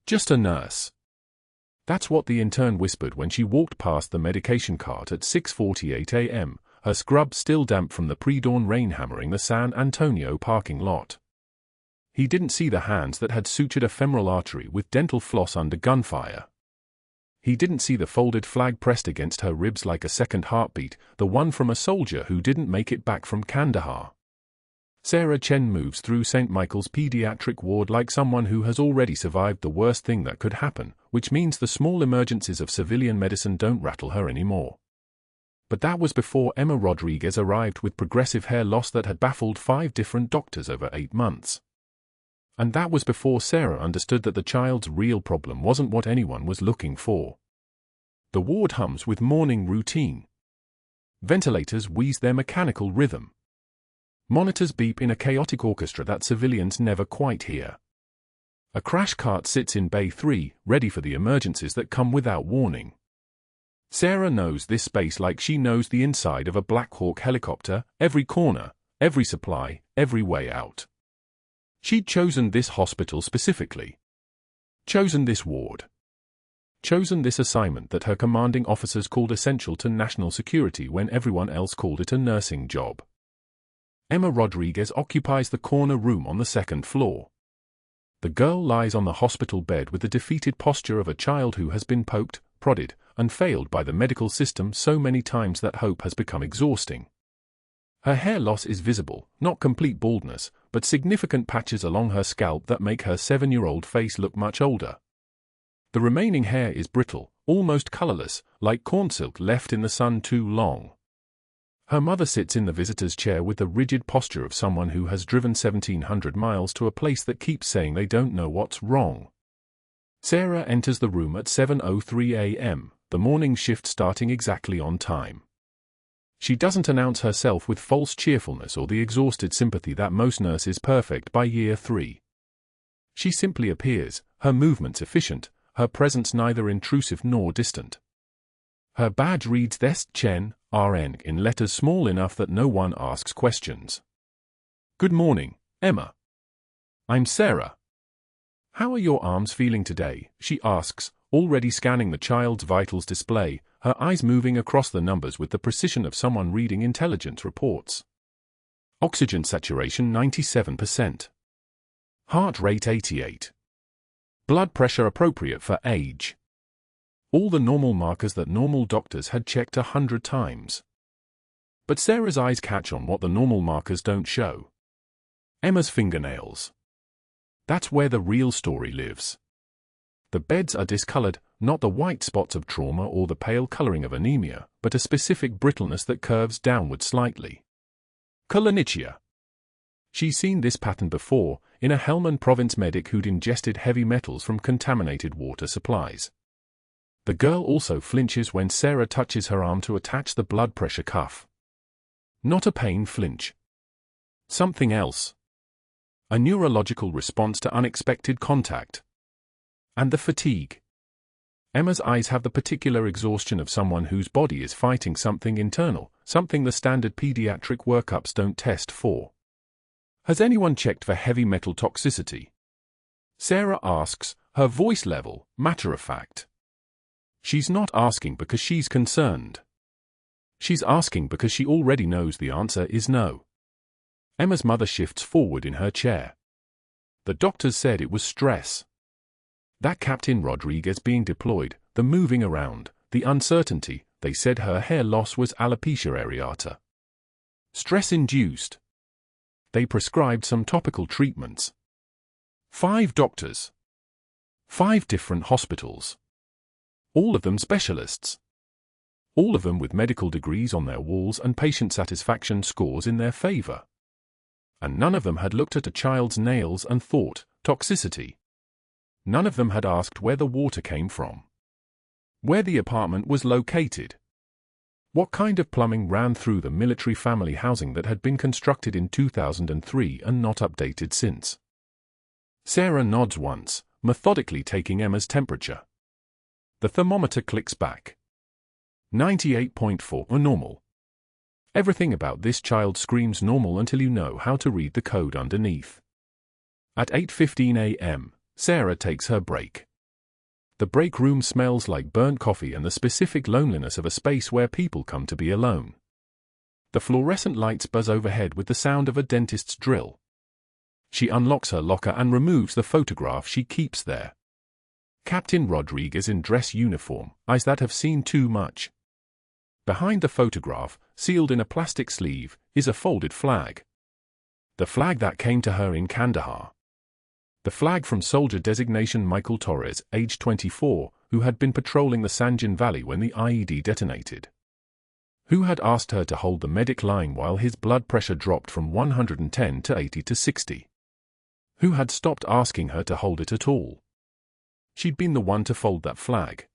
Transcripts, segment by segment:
Just a nurse. That's what the intern whispered when she walked past the medication cart at 6:48 a.m., her scrub still damp from the pre-dawn rain hammering the San Antonio parking lot. He didn't see the hands that had sutured a femoral artery with dental floss under gunfire. He didn't see the folded flag pressed against her ribs like a second heartbeat, the one from a soldier who didn't make it back from Kandahar. Sarah Chen moves through St. Michael's pediatric ward like someone who has already survived the worst thing that could happen, which means the small emergencies of civilian medicine don't rattle her anymore. But that was before Emma Rodriguez arrived with progressive hair loss that had baffled 5 different doctors over 8 months. And that was before Sarah understood that the child's real problem wasn't what anyone was looking for. The ward hums with morning routine. Ventilators wheeze their mechanical rhythm. Monitors beep in a chaotic orchestra that civilians never quite hear. A crash cart sits in Bay 3, ready for the emergencies that come without warning. Sarah knows this space like she knows the inside of a Black Hawk helicopter, every corner, every supply, every way out. She'd chosen this hospital specifically. Chosen this ward. Chosen this assignment that her commanding officers called essential to national security when everyone else called it a nursing job. Emma Rodriguez occupies the corner room on the 2nd floor. The girl lies on the hospital bed with the defeated posture of a child who has been poked, prodded, and failed by the medical system so many times that hope has become exhausting. Her hair loss is visible, not complete baldness, but significant patches along her scalp that make her 7-year-old face look much older. The remaining hair is brittle, almost colorless, like cornsilk left in the sun too long. Her mother sits in the visitor's chair with the rigid posture of someone who has driven 1,700 miles to a place that keeps saying they don't know what's wrong. Sarah enters the room at 7:03 a.m., the morning shift starting exactly on time. She doesn't announce herself with false cheerfulness or the exhausted sympathy that most nurses perfect by year 3. She simply appears, her movements efficient, her presence neither intrusive nor distant. Her badge reads Thest Chen, RN in letters small enough that no one asks questions. Good morning, Emma. I'm Sarah. How are your arms feeling today? She asks, already scanning the child's vitals display, her eyes moving across the numbers with the precision of someone reading intelligence reports. Oxygen saturation 97%. Heart rate 88. Blood pressure appropriate for age. All the normal markers that normal doctors had checked 100 times. But Sarah's eyes catch on what the normal markers don't show. Emma's fingernails. That's where the real story lives. The beds are discolored, not the white spots of trauma or the pale coloring of anemia, but a specific brittleness that curves downward slightly. Kolonichia. She's seen this pattern before, in a Helmand province medic who'd ingested heavy metals from contaminated water supplies. The girl also flinches when Sarah touches her arm to attach the blood pressure cuff. Not a pain flinch. Something else. A neurological response to unexpected contact. And the fatigue. Emma's eyes have the particular exhaustion of someone whose body is fighting something internal, something the standard pediatric workups don't test for. Has anyone checked for heavy metal toxicity? Sarah asks, her voice level matter-of-fact. She's not asking because she's concerned. She's asking because she already knows the answer is no. Emma's mother shifts forward in her chair. The doctors said it was stress. That Captain Rodriguez being deployed, the moving around, the uncertainty, they said her hair loss was alopecia areata. Stress-induced. They prescribed some topical treatments. 5 doctors. 5 different hospitals. All of them specialists. All of them with medical degrees on their walls and patient satisfaction scores in their favor. And none of them had looked at a child's nails and thought, toxicity. None of them had asked where the water came from. Where the apartment was located. What kind of plumbing ran through the military family housing that had been constructed in 2003 and not updated since. Sarah nods once, methodically taking Emma's temperature. The thermometer clicks back. 98.4 or normal. Everything about this child screams normal until you know how to read the code underneath. At 8:15 a.m., Sarah takes her break. The break room smells like burnt coffee and the specific loneliness of a space where people come to be alone. The fluorescent lights buzz overhead with the sound of a dentist's drill. She unlocks her locker and removes the photograph she keeps there. Captain Rodriguez in dress uniform, eyes that have seen too much. Behind the photograph, sealed in a plastic sleeve, is a folded flag. The flag that came to her in Kandahar. The flag from soldier designation Michael Torres, age 24, who had been patrolling the Sanjan Valley when the IED detonated. Who had asked her to hold the medic line while his blood pressure dropped from 110 to 80 to 60. Who had stopped asking her to hold it at all. She'd been the one to fold that flag.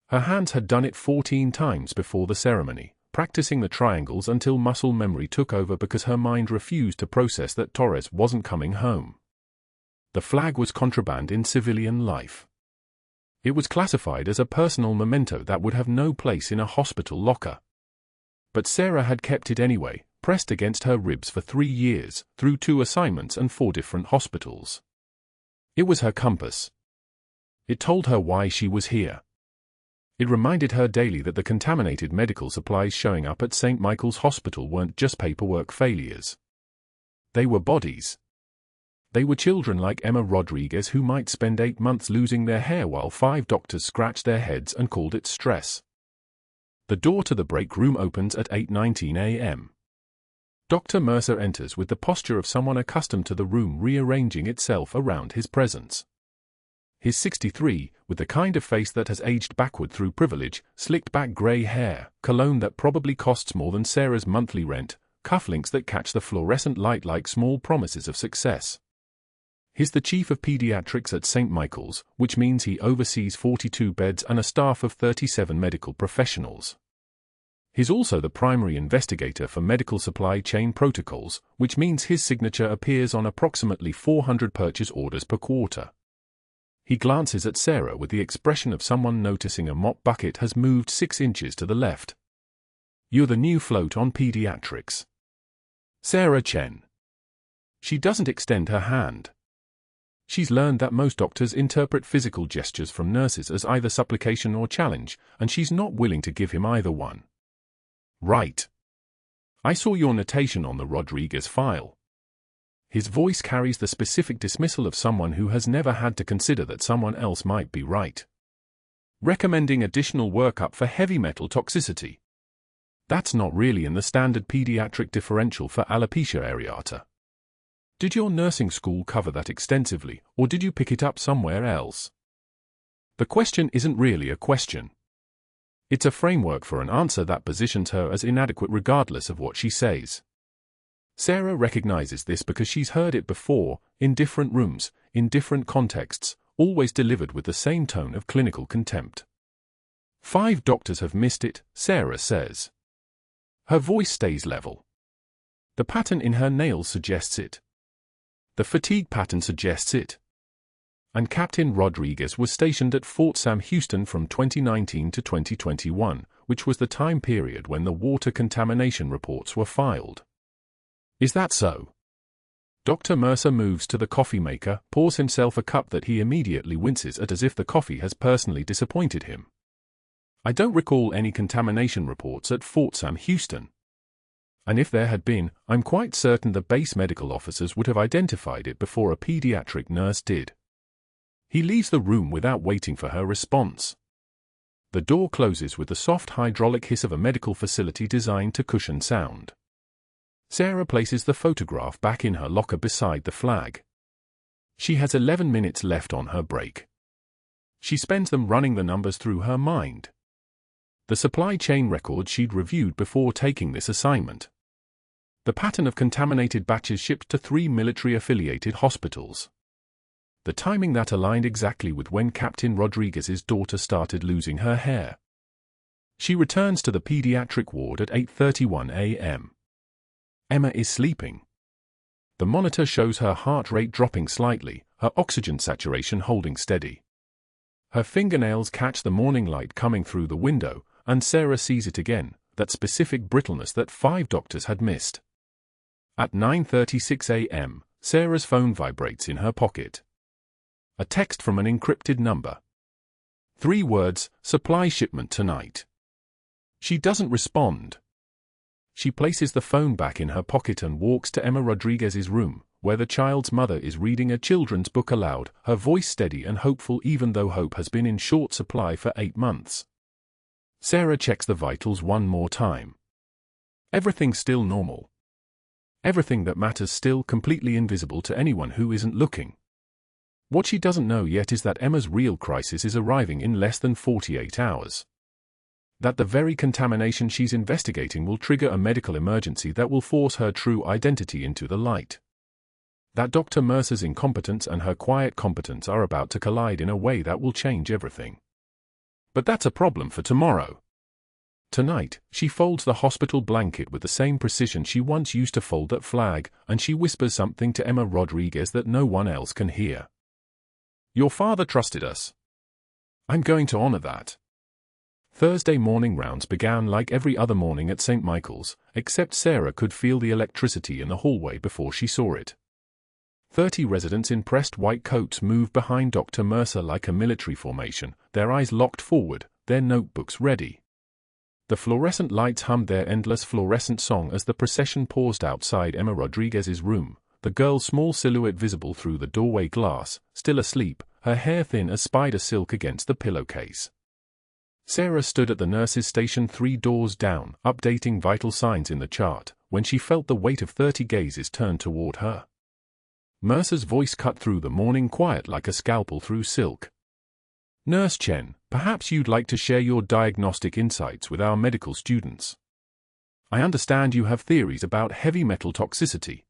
Her hands had done it 14 times before the ceremony, practicing the triangles until muscle memory took over because her mind refused to process that Torres wasn't coming home. The flag was contraband in civilian life. It was classified as a personal memento that would have no place in a hospital locker. But Sarah had kept it anyway, pressed against her ribs for 3 years, through 2 assignments and 4 different hospitals. It was her compass. It told her why she was here. It reminded her daily that the contaminated medical supplies showing up at St. Michael's Hospital weren't just paperwork failures. They were bodies. They were children like Emma Rodriguez who might spend 8 months losing their hair while 5 doctors scratched their heads and called it stress. The door to the break room opens at 8:19 a.m. Dr. Mercer enters with the posture of someone accustomed to the room rearranging itself around his presence. He's 63, with the kind of face that has aged backward through privilege, slicked back grey hair, cologne that probably costs more than Sarah's monthly rent, cufflinks that catch the fluorescent light like small promises of success. He's the chief of pediatrics at St. Michael's, which means he oversees 42 beds and a staff of 37 medical professionals. He's also the primary investigator for medical supply chain protocols, which means his signature appears on approximately 400 purchase orders per quarter. He glances at Sarah with the expression of someone noticing a mop bucket has moved 6 inches to the left. You're the new float on pediatrics. Sarah Chen. She doesn't extend her hand. She's learned that most doctors interpret physical gestures from nurses as either supplication or challenge, and she's not willing to give him either one. Right. I saw your notation on the Rodriguez file. His voice carries the specific dismissal of someone who has never had to consider that someone else might be right. Recommending additional workup for heavy metal toxicity. That's not really in the standard pediatric differential for alopecia areata. Did your nursing school cover that extensively, or did you pick it up somewhere else? The question isn't really a question. It's a framework for an answer that positions her as inadequate regardless of what she says. Sarah recognizes this because she's heard it before, in different rooms, in different contexts, always delivered with the same tone of clinical contempt. 5 doctors have missed it, Sarah says. Her voice stays level. The pattern in her nails suggests it. The fatigue pattern suggests it. And Captain Rodriguez was stationed at Fort Sam Houston from 2019 to 2021, which was the time period when the water contamination reports were filed. Is that so? Dr. Mercer moves to the coffee maker, pours himself a cup that he immediately winces at as if the coffee has personally disappointed him. I don't recall any contamination reports at Fort Sam Houston. And if there had been, I'm quite certain the base medical officers would have identified it before a pediatric nurse did. He leaves the room without waiting for her response. The door closes with the soft hydraulic hiss of a medical facility designed to cushion sound. Sarah places the photograph back in her locker beside the flag. She has 11 minutes left on her break. She spends them running the numbers through her mind. The supply chain record she'd reviewed before taking this assignment. The pattern of contaminated batches shipped to 3 military-affiliated hospitals. The timing that aligned exactly with when Captain Rodriguez's daughter started losing her hair. She returns to the pediatric ward at 8:31 a.m. Emma is sleeping. The monitor shows her heart rate dropping slightly, her oxygen saturation holding steady. Her fingernails catch the morning light coming through the window, and Sarah sees it again, that specific brittleness that 5 doctors had missed. At 9:36 a.m., Sarah's phone vibrates in her pocket. A text from an encrypted number. 3 words, supply shipment tonight. She doesn't respond. She places the phone back in her pocket and walks to Emma Rodriguez's room, where the child's mother is reading a children's book aloud, her voice steady and hopeful even though hope has been in short supply for 8 months. Sarah checks the vitals one more time. Everything's still normal. Everything that matters still completely invisible to anyone who isn't looking. What she doesn't know yet is that Emma's real crisis is arriving in less than 48 hours. That the very contamination she's investigating will trigger a medical emergency that will force her true identity into the light. That Dr. Mercer's incompetence and her quiet competence are about to collide in a way that will change everything. But that's a problem for tomorrow. Tonight, she folds the hospital blanket with the same precision she once used to fold that flag, and she whispers something to Emma Rodriguez that no one else can hear. Your father trusted us. I'm going to honor that. Thursday morning rounds began like every other morning at St. Michael's, except Sarah could feel the electricity in the hallway before she saw it. 30 residents in pressed white coats moved behind Dr. Mercer like a military formation, their eyes locked forward, their notebooks ready. The fluorescent lights hummed their endless fluorescent song as the procession paused outside Emma Rodriguez's room, the girl's small silhouette visible through the doorway glass, still asleep, her hair thin as spider silk against the pillowcase. Sarah stood at the nurse's station 3 doors down, updating vital signs in the chart, when she felt the weight of 30 gazes turned toward her. Mercer's voice cut through the morning quiet like a scalpel through silk. Nurse Chen, perhaps you'd like to share your diagnostic insights with our medical students. I understand you have theories about heavy metal toxicity.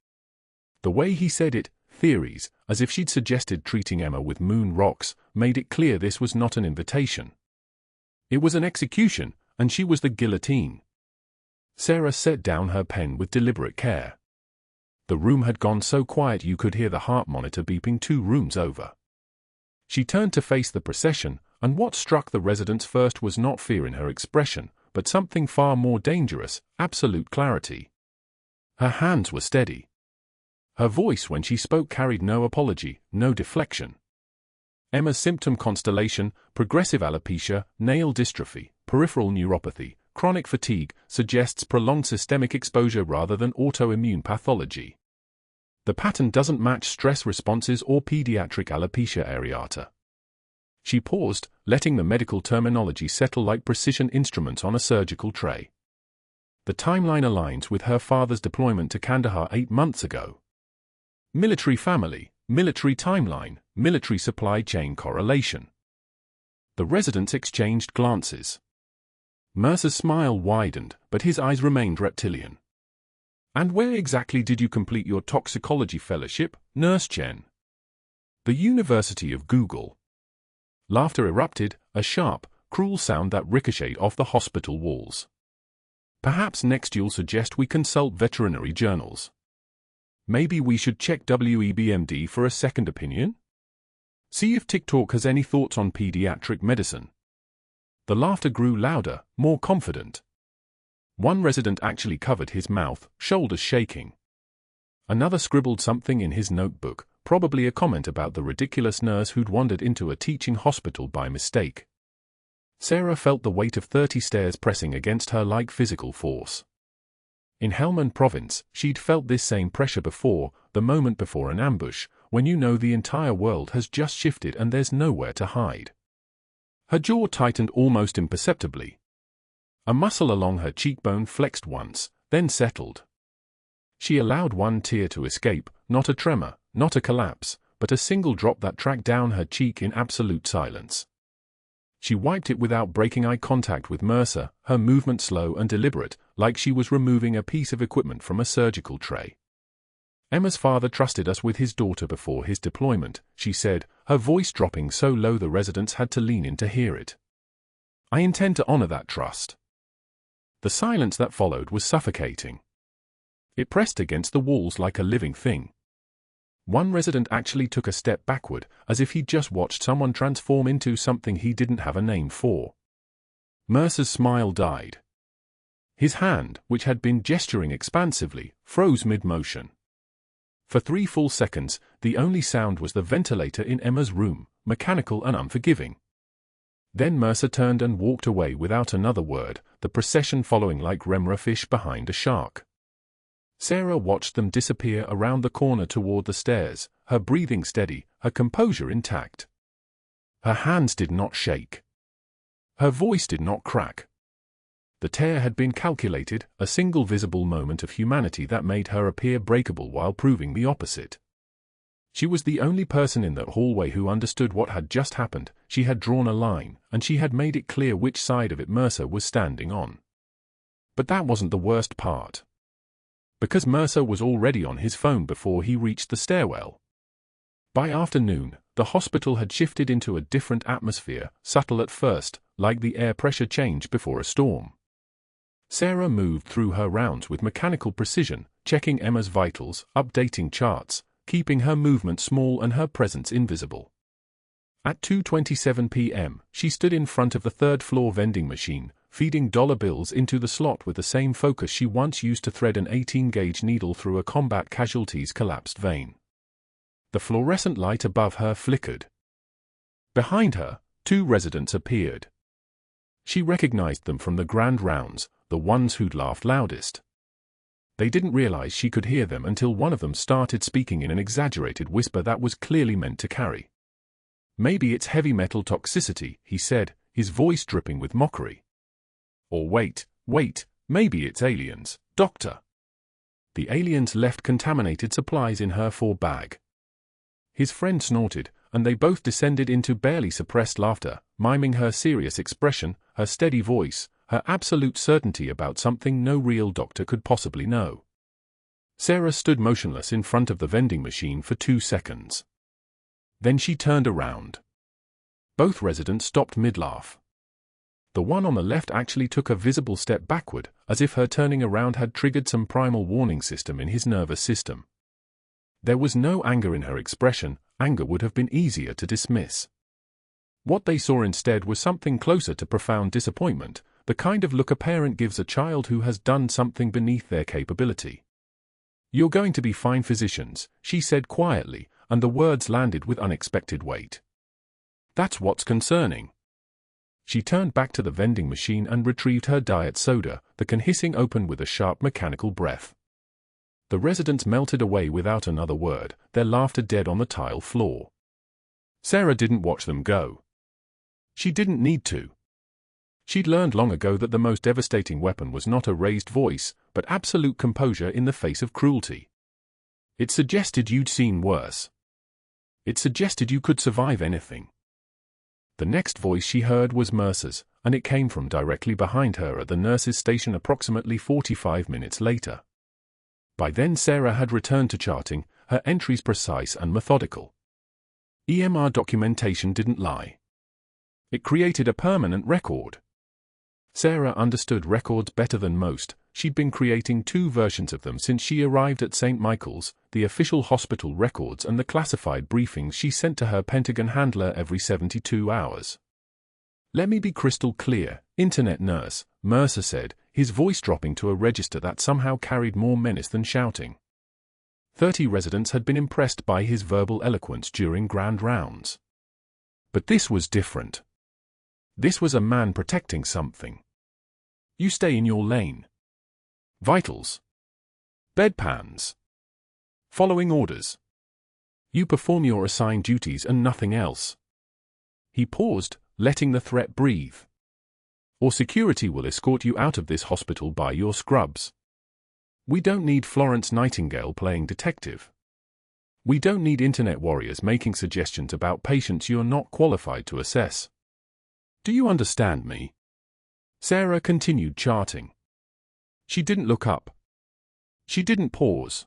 The way he said it, theories, as if she'd suggested treating Emma with moon rocks, made it clear this was not an invitation. It was an execution, and she was the guillotine. Sarah set down her pen with deliberate care. The room had gone so quiet you could hear the heart monitor beeping 2 rooms over. She turned to face the procession, and what struck the residents first was not fear in her expression, but something far more dangerous, absolute clarity. Her hands were steady. Her voice when she spoke carried no apology, no deflection. Emma's symptom constellation, progressive alopecia, nail dystrophy, peripheral neuropathy, chronic fatigue, suggests prolonged systemic exposure rather than autoimmune pathology. The pattern doesn't match stress responses or pediatric alopecia areata. She paused, letting the medical terminology settle like precision instruments on a surgical tray. The timeline aligns with her father's deployment to Kandahar 8 months ago. Military family, military timeline, military supply chain correlation. The residents exchanged glances. Mercer's smile widened, but his eyes remained reptilian. And where exactly did you complete your toxicology fellowship, Nurse Chen? The University of Google. Laughter erupted, a sharp, cruel sound that ricocheted off the hospital walls. Perhaps next you'll suggest we consult veterinary journals. Maybe we should check WEBMD for a second opinion? See if TikTok has any thoughts on pediatric medicine. The laughter grew louder, more confident. One resident actually covered his mouth, shoulders shaking. Another scribbled something in his notebook, probably a comment about the ridiculous nurse who'd wandered into a teaching hospital by mistake. Sarah felt the weight of 30 stares pressing against her like physical force. In Helmand Province, she'd felt this same pressure before, the moment before an ambush, when you know the entire world has just shifted and there's nowhere to hide. Her jaw tightened almost imperceptibly. A muscle along her cheekbone flexed once, then settled. She allowed one tear to escape, not a tremor, not a collapse, but a single drop that tracked down her cheek in absolute silence. She wiped it without breaking eye contact with Mercer, her movement slow and deliberate, like she was removing a piece of equipment from a surgical tray. Emma's father trusted us with his daughter before his deployment, she said, her voice dropping so low the residents had to lean in to hear it. I intend to honor that trust. The silence that followed was suffocating. It pressed against the walls like a living thing. One resident actually took a step backward, as if he'd just watched someone transform into something he didn't have a name for. Mercer's smile died. His hand, which had been gesturing expansively, froze mid-motion. For 3 full seconds, the only sound was the ventilator in Emma's room, mechanical and unforgiving. Then Mercer turned and walked away without another word, the procession following like remora fish behind a shark. Sarah watched them disappear around the corner toward the stairs, her breathing steady, her composure intact. Her hands did not shake. Her voice did not crack. The tear had been calculated, a single visible moment of humanity that made her appear breakable while proving the opposite. She was the only person in the hallway who understood what had just happened. She had drawn a line, and she had made it clear which side of it Mercer was standing on. But that wasn't the worst part. Because Mercer was already on his phone before he reached the stairwell. By afternoon, the hospital had shifted into a different atmosphere, subtle at first, like the air pressure change before a storm. Sarah moved through her rounds with mechanical precision, checking Emma's vitals, updating charts, keeping her movement small and her presence invisible. At 2:27 p.m., she stood in front of the third-floor vending machine, feeding dollar bills into the slot with the same focus she once used to thread an 18-gauge needle through a combat casualty's collapsed vein. The fluorescent light above her flickered. Behind her, 2 residents appeared. She recognized them from the grand rounds, the ones who'd laughed loudest. They didn't realize she could hear them until one of them started speaking in an exaggerated whisper that was clearly meant to carry. "Maybe it's heavy metal toxicity," he said, his voice dripping with mockery. "Or wait, maybe it's aliens, Doctor." The aliens left contaminated supplies in her 4-bag. His friend snorted, and they both descended into barely suppressed laughter, miming her serious expression, her steady voice, her absolute certainty about something no real doctor could possibly know. Sarah stood motionless in front of the vending machine for 2 seconds. Then she turned around. Both residents stopped mid-laugh. The one on the left actually took a visible step backward, as if her turning around had triggered some primal warning system in his nervous system. There was no anger in her expression. Anger would have been easier to dismiss. What they saw instead was something closer to profound disappointment, the kind of look a parent gives a child who has done something beneath their capability. "You're going to be fine, physicians," she said quietly, and the words landed with unexpected weight. "That's what's concerning." She turned back to the vending machine and retrieved her diet soda, the can hissing open with a sharp mechanical breath. The residents melted away without another word, their laughter dead on the tile floor. Sarah didn't watch them go. She didn't need to. She'd learned long ago that the most devastating weapon was not a raised voice, but absolute composure in the face of cruelty. It suggested you'd seen worse. It suggested you could survive anything. The next voice she heard was Mercer's, and it came from directly behind her at the nurse's station approximately 45 minutes later. By then Sarah had returned to charting, her entries precise and methodical. EMR documentation didn't lie. It created a permanent record. Sarah understood records better than most. She'd been creating 2 versions of them since she arrived at St. Michael's, the official hospital records and the classified briefings she sent to her Pentagon handler every 72 hours. "Let me be crystal clear, Internet nurse," Mercer said, his voice dropping to a register that somehow carried more menace than shouting. 30 residents had been impressed by his verbal eloquence during grand rounds. But this was different. This was a man protecting something. "You stay in your lane. Vitals. Bedpans. Following orders. You perform your assigned duties and nothing else." He paused, letting the threat breathe. "Or security will escort you out of this hospital by your scrubs. We don't need Florence Nightingale playing detective. We don't need internet warriors making suggestions about patients you're not qualified to assess. Do you understand me?" Sarah continued charting. She didn't look up. She didn't pause.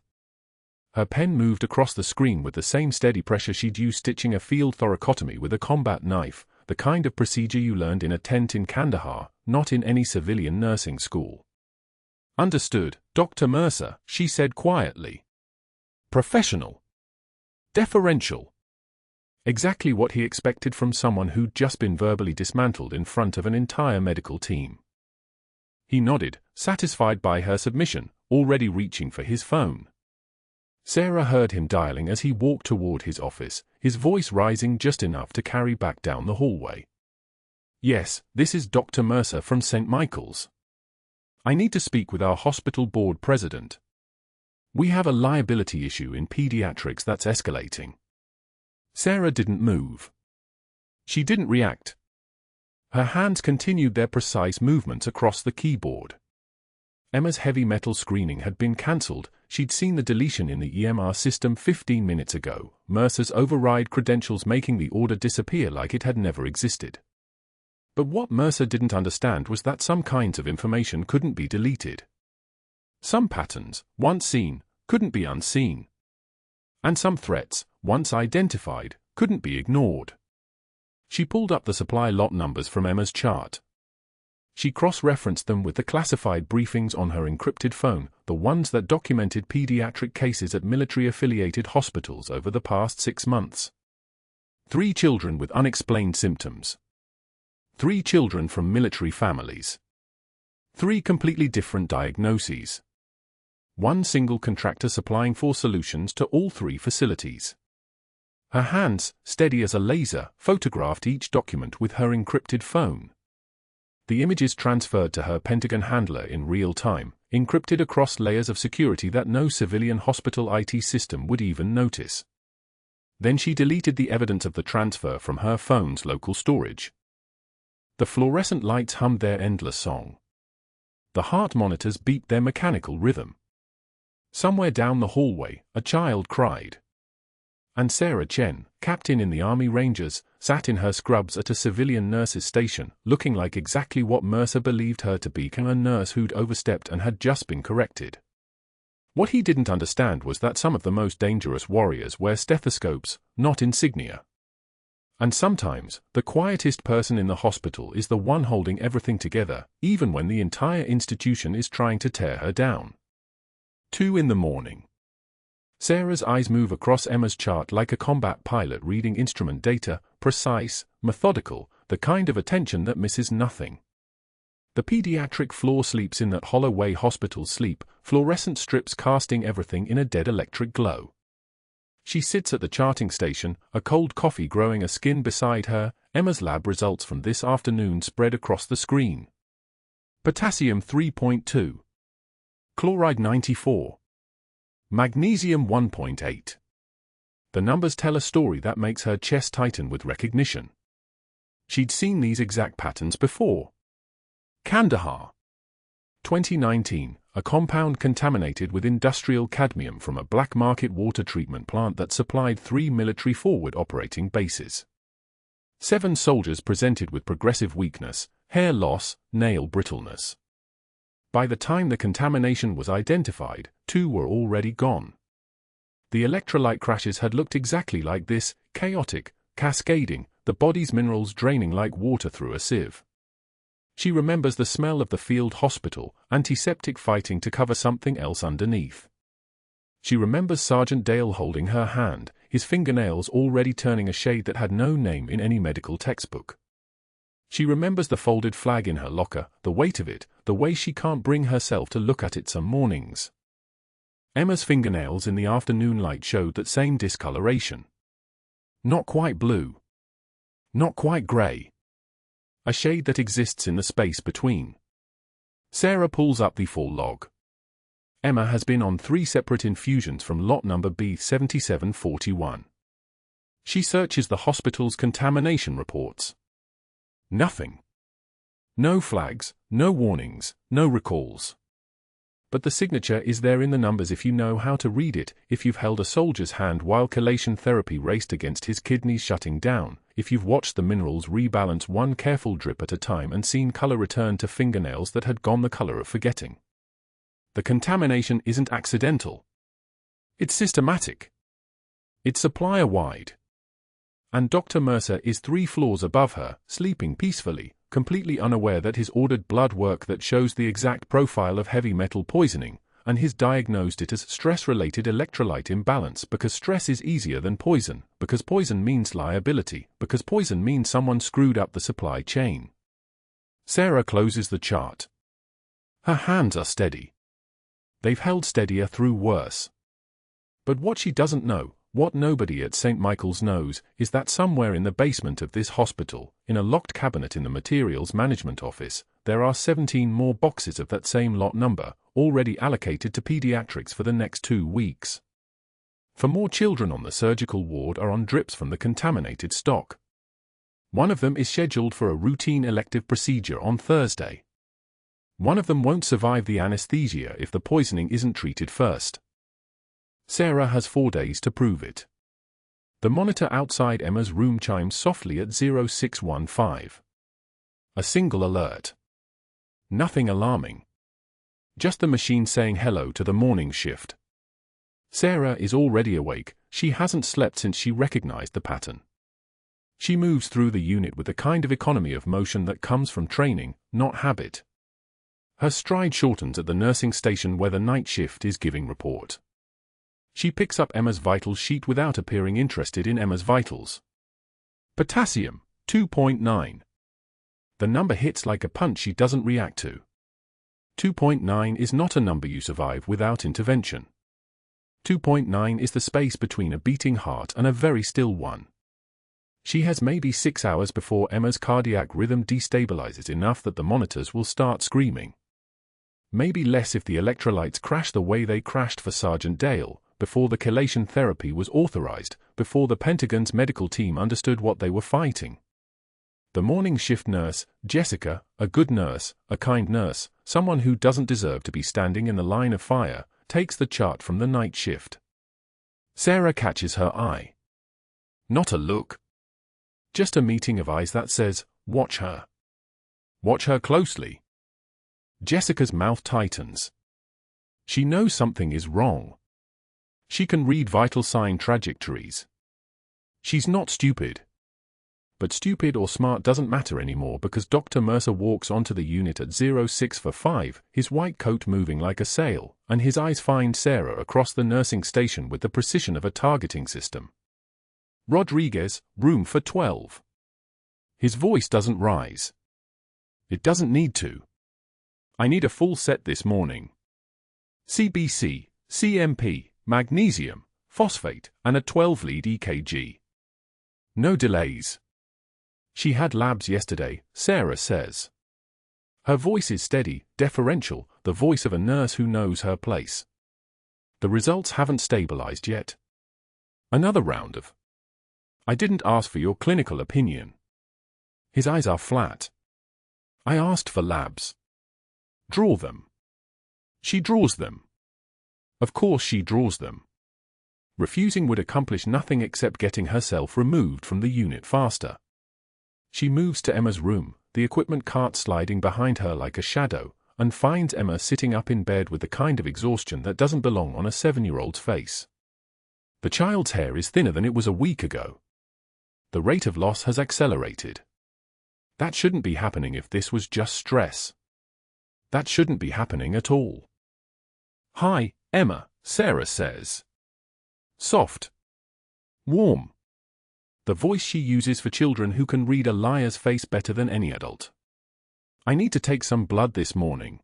Her pen moved across the screen with the same steady pressure she'd used stitching a field thoracotomy with a combat knife, the kind of procedure you learned in a tent in Kandahar, not in any civilian nursing school. "Understood, Dr. Mercer," she said quietly. Professional. Deferential. Exactly what he expected from someone who'd just been verbally dismantled in front of an entire medical team. He nodded, satisfied by her submission, already reaching for his phone. Sarah heard him dialing as he walked toward his office, his voice rising just enough to carry back down the hallway. Yes, this is Dr. Mercer from St. Michael's. I need to speak with our hospital board president. We have a liability issue in pediatrics that's escalating. Sarah didn't move. She didn't react. Her hands continued their precise movements across the keyboard. Emma's heavy metal screening had been cancelled. She'd seen the deletion in the EMR system 15 minutes ago, Mercer's override credentials making the order disappear like it had never existed. But what Mercer didn't understand was that some kinds of information couldn't be deleted. Some patterns, once seen, couldn't be unseen. And some threats, once identified, couldn't be ignored. She pulled up the supply lot numbers from Emma's chart. She cross-referenced them with the classified briefings on her encrypted phone, the ones that documented pediatric cases at military-affiliated hospitals over the past 6 months. 3 children with unexplained symptoms. 3 children from military families. 3 completely different diagnoses. 1 single contractor supplying 4 solutions to all 3 facilities. Her hands, steady as a laser, photographed each document with her encrypted phone. The images transferred to her Pentagon handler in real time, encrypted across layers of security that no civilian hospital IT system would even notice. Then she deleted the evidence of the transfer from her phone's local storage. The fluorescent lights hummed their endless song. The heart monitors beat their mechanical rhythm. Somewhere down the hallway, a child cried. And Sarah Chen, captain in the Army Rangers, sat in her scrubs at a civilian nurse's station, looking like exactly what Mercer believed her to be, a nurse who'd overstepped and had just been corrected. What he didn't understand was that some of the most dangerous warriors wear stethoscopes, not insignia. And sometimes, the quietest person in the hospital is the one holding everything together, even when the entire institution is trying to tear her down. 2 in the morning. Sarah's eyes move across Emma's chart like a combat pilot reading instrument data, precise, methodical, the kind of attention that misses nothing. The pediatric floor sleeps in that hollow way hospitals sleep, fluorescent strips casting everything in a dead electric glow. She sits at the charting station, a cold coffee growing a skin beside her. Emma's lab results from this afternoon spread across the screen. Potassium 3.2. Chloride 94. Magnesium 1.8. The numbers tell a story that makes her chest tighten with recognition. She'd seen these exact patterns before. Kandahar. 2019, a compound contaminated with industrial cadmium from a black market water treatment plant that supplied 3 military forward operating bases. 7 soldiers presented with progressive weakness, hair loss, nail brittleness. By the time the contamination was identified, 2 were already gone. The electrolyte crashes had looked exactly like this, chaotic, cascading, the body's minerals draining like water through a sieve. She remembers the smell of the field hospital, antiseptic fighting to cover something else underneath. She remembers Sergeant Dale holding her hand, his fingernails already turning a shade that had no name in any medical textbook. She remembers the folded flag in her locker, the weight of it, the way she can't bring herself to look at it some mornings. Emma's fingernails in the afternoon light showed that same discoloration. Not quite blue. Not quite grey. A shade that exists in the space between. Sarah pulls up the full log. Emma has been on 3 separate infusions from lot number B7741. She searches the hospital's contamination reports. Nothing. No flags, no warnings, no recalls. But the signature is there in the numbers if you know how to read it, if you've held a soldier's hand while chelation therapy raced against his kidneys shutting down, if you've watched the minerals rebalance one careful drip at a time and seen color return to fingernails that had gone the color of forgetting. The contamination isn't accidental. It's systematic. It's supplier-wide. And Dr. Mercer is 3 floors above her, sleeping peacefully, completely unaware that his ordered blood work that shows the exact profile of heavy metal poisoning, and he's diagnosed it as stress-related electrolyte imbalance because stress is easier than poison, because poison means liability, because poison means someone screwed up the supply chain. Sarah closes the chart. Her hands are steady. They've held steadier through worse. But what she doesn't know, What nobody at St. Michael's knows is that somewhere in the basement of this hospital, in a locked cabinet in the materials management office, there are 17 more boxes of that same lot number, already allocated to pediatrics for the next 2 weeks. For more children on the surgical ward are on drips from the contaminated stock. One of them is scheduled for a routine elective procedure on Thursday. One of them won't survive the anesthesia if the poisoning isn't treated first. Sarah has 4 days to prove it. The monitor outside Emma's room chimes softly at 0615. A single alert. Nothing alarming. Just the machine saying hello to the morning shift. Sarah is already awake. She hasn't slept since she recognized the pattern. She moves through the unit with the kind of economy of motion that comes from training, not habit. Her stride shortens at the nursing station where the night shift is giving report. She picks up Emma's vitals sheet without appearing interested in Emma's vitals. Potassium, 2.9. The number hits like a punch she doesn't react to. 2.9 is not a number you survive without intervention. 2.9 is the space between a beating heart and a very still one. She has maybe 6 hours before Emma's cardiac rhythm destabilizes enough that the monitors will start screaming. Maybe less if the electrolytes crash the way they crashed for Sergeant Dale, before the chelation therapy was authorized, before the Pentagon's medical team understood what they were fighting. The morning shift nurse, Jessica, a good nurse, a kind nurse, someone who doesn't deserve to be standing in the line of fire, takes the chart from the night shift. Sarah catches her eye. Not a look. Just a meeting of eyes that says, watch her. Watch her closely. Jessica's mouth tightens. She knows something is wrong. She can read vital sign trajectories. She's not stupid. But stupid or smart doesn't matter anymore because Dr. Mercer walks onto the unit at 0645, his white coat moving like a sail, and his eyes find Sarah across the nursing station with the precision of a targeting system. Rodriguez, room for 12. His voice doesn't rise. It doesn't need to. I need a full set this morning. CBC, CMP, magnesium, phosphate, and a 12-lead EKG. No delays. She had labs yesterday, Sarah says. Her voice is steady, deferential, the voice of a nurse who knows her place. The results haven't stabilized yet. Another round of. I didn't ask for your clinical opinion. His eyes are flat. I asked for labs. Draw them. She draws them. Of course she draws them. Refusing would accomplish nothing except getting herself removed from the unit faster. She moves to Emma's room, the equipment cart sliding behind her like a shadow, and finds Emma sitting up in bed with the kind of exhaustion that doesn't belong on a 7-year-old's face. The child's hair is thinner than it was a week ago. The rate of loss has accelerated. That shouldn't be happening if this was just stress. That shouldn't be happening at all. Hi, Emma, Sarah says. Soft. Warm. The voice she uses for children who can read a liar's face better than any adult. I need to take some blood this morning.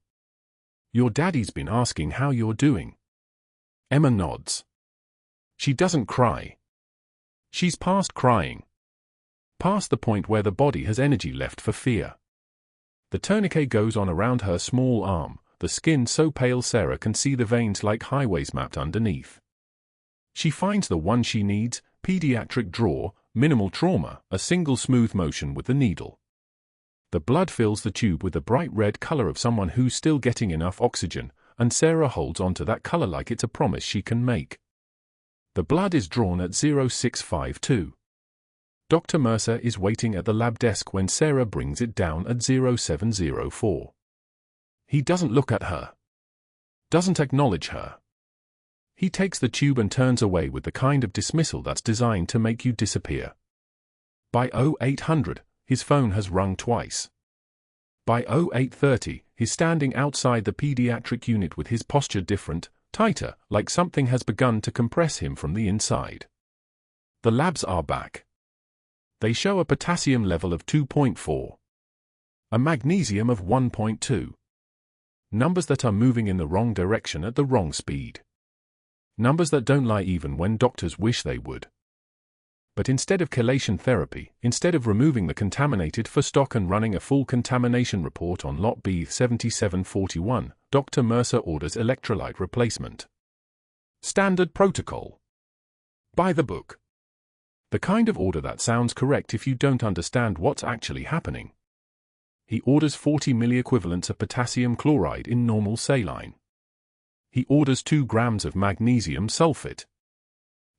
Your daddy's been asking how you're doing. Emma nods. She doesn't cry. She's past crying. Past the point where the body has energy left for fear. The tourniquet goes on around her small arm, the skin so pale Sarah can see the veins like highways mapped underneath. She finds the one she needs, pediatric draw, minimal trauma, a single smooth motion with the needle. The blood fills the tube with the bright red color of someone who's still getting enough oxygen, and Sarah holds on to that color like it's a promise she can make. The blood is drawn at 0652. Dr. Mercer is waiting at the lab desk when Sarah brings it down at 0704. He doesn't look at her. Doesn't acknowledge her. He takes the tube and turns away with the kind of dismissal that's designed to make you disappear. By 0800, his phone has rung twice. By 0830, he's standing outside the pediatric unit with his posture different, tighter, like something has begun to compress him from the inside. The labs are back. They show a potassium level of 2.4. A magnesium of 1.2. Numbers that are moving in the wrong direction at the wrong speed. Numbers that don't lie even when doctors wish they would. But instead of chelation therapy, instead of removing the contaminated for stock and running a full contamination report on lot B7741, Dr. Mercer orders electrolyte replacement. Standard protocol. By the book. The kind of order that sounds correct if you don't understand what's actually happening. He orders 40 milliequivalents of potassium chloride in normal saline. He orders 2 grams of magnesium sulfate.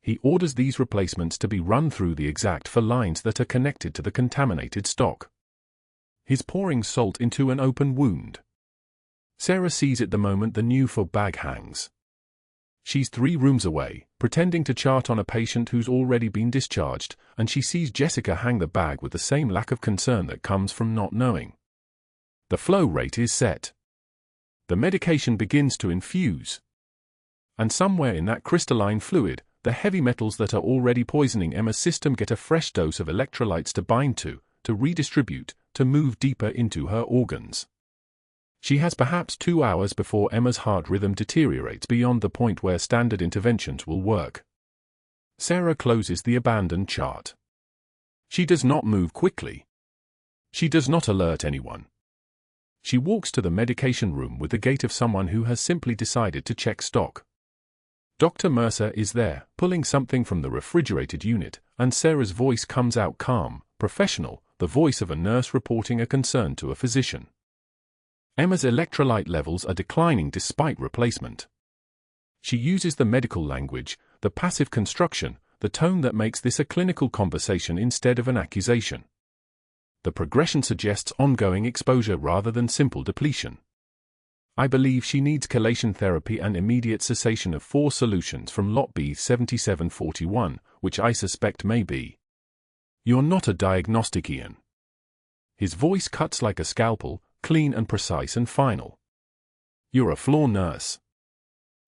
He orders these replacements to be run through the exact for lines that are connected to the contaminated stock. He's pouring salt into an open wound. Sarah sees it the moment the new for bag hangs. She's 3 rooms away, pretending to chart on a patient who's already been discharged, and she sees Jessica hang the bag with the same lack of concern that comes from not knowing. The flow rate is set. The medication begins to infuse. And somewhere in that crystalline fluid, the heavy metals that are already poisoning Emma's system get a fresh dose of electrolytes to bind to redistribute, to move deeper into her organs. She has perhaps 2 hours before Emma's heart rhythm deteriorates beyond the point where standard interventions will work. Sarah closes the abandoned chart. She does not move quickly. She does not alert anyone. She walks to the medication room with the gait of someone who has simply decided to check stock. Dr. Mercer is there, pulling something from the refrigerated unit, and Sarah's voice comes out calm, professional, the voice of a nurse reporting a concern to a physician. Emma's electrolyte levels are declining despite replacement. She uses the medical language, the passive construction, the tone that makes this a clinical conversation instead of an accusation. The progression suggests ongoing exposure rather than simple depletion. I believe she needs chelation therapy and immediate cessation of 4 solutions from lot B7741, which I suspect may be. You're not a diagnostic, Ian. His voice cuts like a scalpel, clean and precise and final. You're a floor nurse.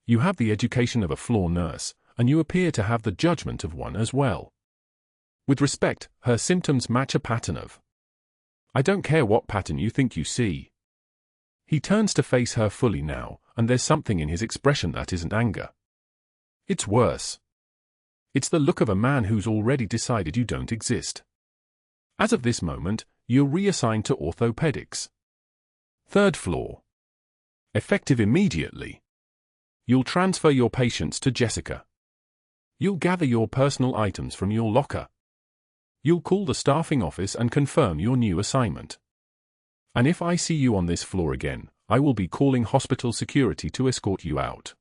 You have the education of a floor nurse, and you appear to have the judgment of one as well. With respect, her symptoms match a pattern of. I don't care what pattern you think you see. He turns to face her fully now, and there's something in his expression that isn't anger. It's worse. It's the look of a man who's already decided you don't exist. As of this moment, you're reassigned to orthopedics. 3rd floor. Effective immediately. You'll transfer your patients to Jessica. You'll gather your personal items from your locker. You'll call the staffing office and confirm your new assignment. And if I see you on this floor again, I will be calling hospital security to escort you out.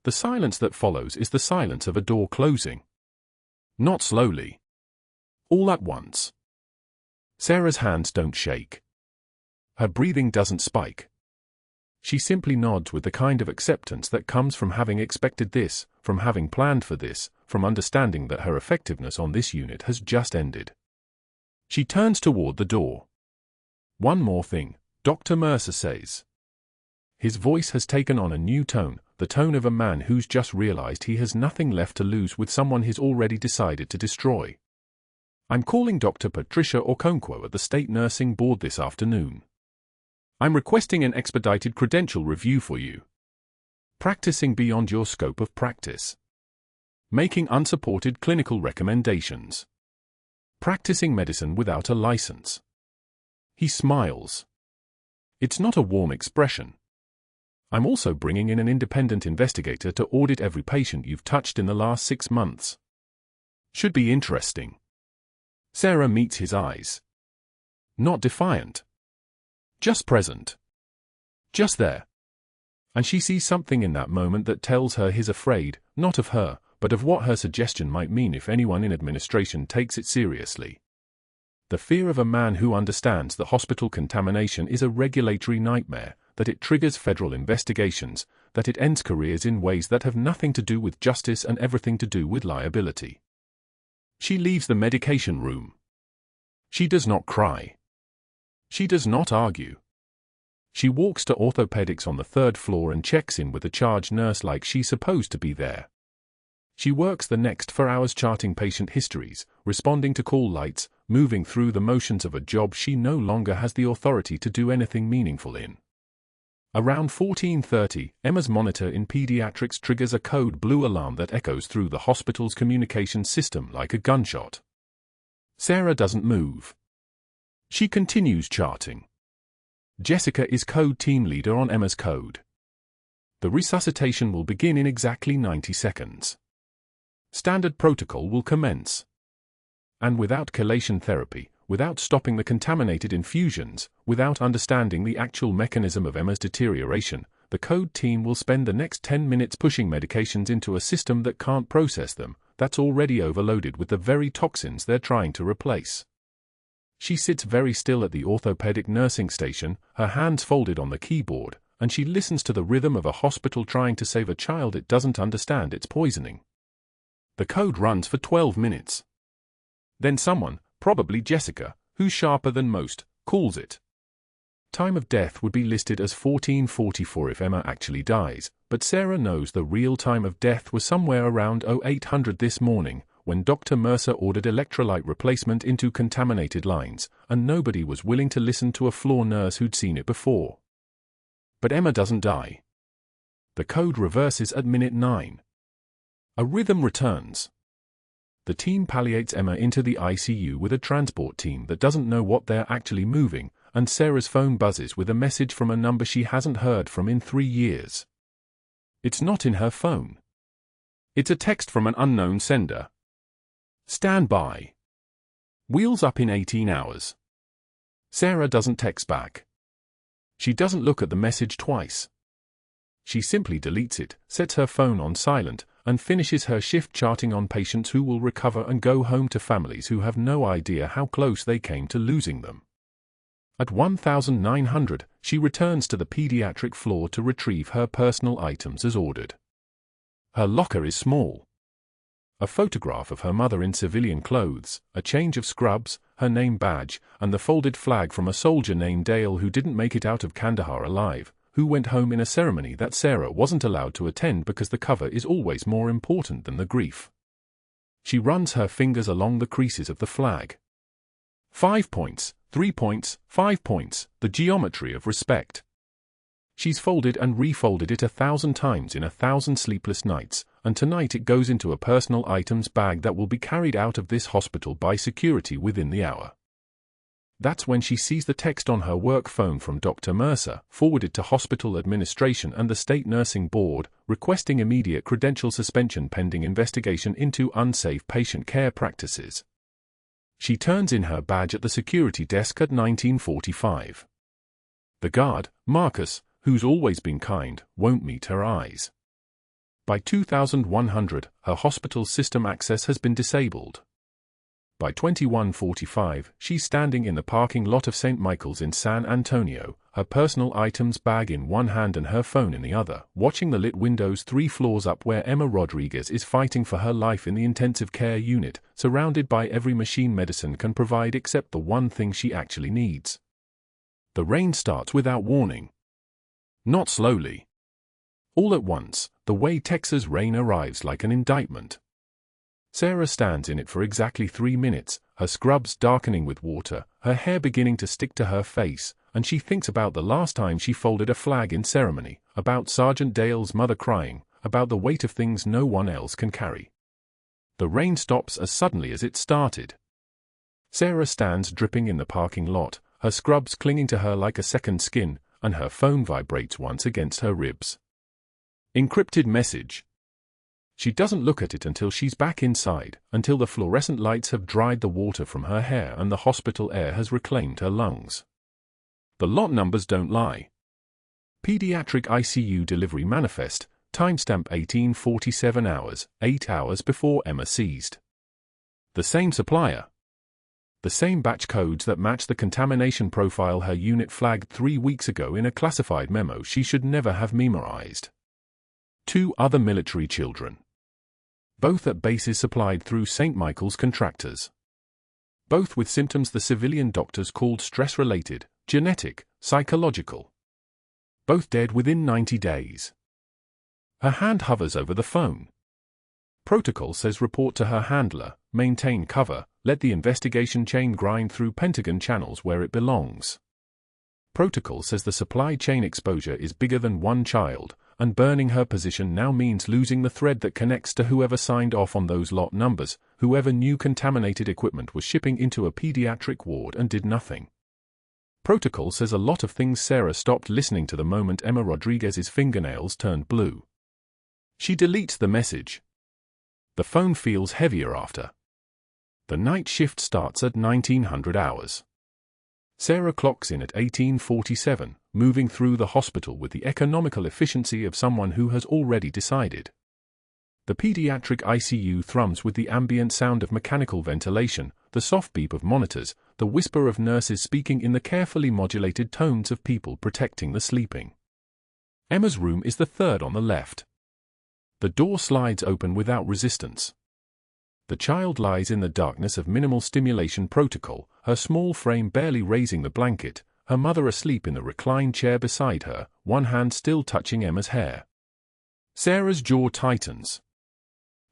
The silence that follows is the silence of a door closing. Not slowly. All at once. Sarah's hands don't shake. Her breathing doesn't spike. She simply nods with the kind of acceptance that comes from having expected this, from having planned for this, from understanding that her effectiveness on this unit has just ended. She turns toward the door. One more thing, Dr. Mercer says. His voice has taken on a new tone, the tone of a man who's just realized he has nothing left to lose with someone he's already decided to destroy. I'm calling Dr. Patricia Okonkwo at the State Nursing Board this afternoon. I'm requesting an expedited credential review for you. Practicing beyond your scope of practice. Making unsupported clinical recommendations. Practicing medicine without a license. He smiles. It's not a warm expression. I'm also bringing in an independent investigator to audit every patient you've touched in the last 6 months. Should be interesting. Sarah meets his eyes. Not defiant. Just present. Just there. And she sees something in that moment that tells her he's afraid, not of her, but of what her suggestion might mean if anyone in administration takes it seriously. The fear of a man who understands that hospital contamination is a regulatory nightmare, that it triggers federal investigations, that it ends careers in ways that have nothing to do with justice and everything to do with liability. She leaves the medication room. She does not cry. She does not argue. She walks to orthopedics on the 3rd floor and checks in with the charge nurse like she's supposed to be there. She works the next 4 hours charting patient histories, responding to call lights, moving through the motions of a job she no longer has the authority to do anything meaningful in. Around 14:30, Emma's monitor in pediatrics triggers a code blue alarm that echoes through the hospital's communication system like a gunshot. Sarah doesn't move. She continues charting. Jessica is code team leader on Emma's code. The resuscitation will begin in exactly 90 seconds. Standard protocol will commence. And without chelation therapy, without stopping the contaminated infusions, without understanding the actual mechanism of Emma's deterioration, the code team will spend the next 10 minutes pushing medications into a system that can't process them, that's already overloaded with the very toxins they're trying to replace. She sits very still at the orthopedic nursing station, her hands folded on the keyboard, and she listens to the rhythm of a hospital trying to save a child it doesn't understand it's poisoning. The code runs for 12 minutes. Then someone, probably Jessica, who's sharper than most, calls it. Time of death would be listed as 14:44 if Emma actually dies, but Sarah knows the real time of death was somewhere around 0800 this morning, when Dr. Mercer ordered electrolyte replacement into contaminated lines, and nobody was willing to listen to a floor nurse who'd seen it before. But Emma doesn't die. The code reverses at minute 9. A rhythm returns. The team palliates Emma into the ICU with a transport team that doesn't know what they're actually moving, and Sarah's phone buzzes with a message from a number she hasn't heard from in 3 years. It's not in her phone. It's a text from an unknown sender. Stand by. Wheels up in 18 hours. Sarah doesn't text back. She doesn't look at the message twice. She simply deletes it, sets her phone on silent, and finishes her shift charting on patients who will recover and go home to families who have no idea how close they came to losing them. At 1900, she returns to the pediatric floor to retrieve her personal items as ordered. Her locker is small. A photograph of her mother in civilian clothes, a change of scrubs, her name badge, and the folded flag from a soldier named Dale who didn't make it out of Kandahar alive, who went home in a ceremony that Sarah wasn't allowed to attend because the cover is always more important than the grief. She runs her fingers along the creases of the flag. 5 points, 3 points, 5 points, the geometry of respect. She's folded and refolded it 1,000 times in 1,000 sleepless nights, and tonight it goes into a personal items bag that will be carried out of this hospital by security within the hour. That's when she sees the text on her work phone from Dr. Mercer, forwarded to hospital administration and the state nursing board, requesting immediate credential suspension pending investigation into unsafe patient care practices. She turns in her badge at the security desk at 19:45. The guard, Marcus, who's always been kind, won't meet her eyes. By 2100, her hospital system access has been disabled. By 21:45, she's standing in the parking lot of St. Michael's in San Antonio, her personal items bag in one hand and her phone in the other, watching the lit windows 3 floors up where Emma Rodriguez is fighting for her life in the intensive care unit, surrounded by every machine medicine can provide except the one thing she actually needs. The rain starts without warning. Not slowly. All at once, the way Texas rain arrives like an indictment. Sarah stands in it for exactly 3 minutes, her scrubs darkening with water, her hair beginning to stick to her face, and she thinks about the last time she folded a flag in ceremony, about Sergeant Dale's mother crying, about the weight of things no one else can carry. The rain stops as suddenly as it started. Sarah stands dripping in the parking lot, her scrubs clinging to her like a second skin, and her phone vibrates once against her ribs. Encrypted message. She doesn't look at it until she's back inside, until the fluorescent lights have dried the water from her hair and the hospital air has reclaimed her lungs. The lot numbers don't lie. Pediatric ICU delivery manifest, timestamp 1847 hours, 8 hours before Emma seized. The same supplier. The same batch codes that match the contamination profile her unit flagged 3 weeks ago in a classified memo she should never have memorized. 2 other military children. Both at bases supplied through St. Michael's contractors. Both with symptoms the civilian doctors called stress-related, genetic, psychological. Both dead within 90 days. Her hand hovers over the phone. Protocol says report to her handler, maintain cover, let the investigation chain grind through Pentagon channels where it belongs. Protocol says the supply chain exposure is bigger than one child, and burning her position now means losing the thread that connects to whoever signed off on those lot numbers, whoever knew contaminated equipment was shipping into a pediatric ward and did nothing. Protocol says a lot of things. Sarah stopped listening to the moment Emma Rodriguez's fingernails turned blue. She deletes the message. The phone feels heavier after. The night shift starts at 1900 hours. Sarah clocks in at 1847, moving through the hospital with the economical efficiency of someone who has already decided. The pediatric ICU thrums with the ambient sound of mechanical ventilation, the soft beep of monitors, the whisper of nurses speaking in the carefully modulated tones of people protecting the sleeping. Emma's room is the third on the left. The door slides open without resistance. The child lies in the darkness of minimal stimulation. Protocol, her small frame barely raising the blanket, her mother asleep in the reclined chair beside her, one hand still touching Emma's hair. Sarah's jaw tightens.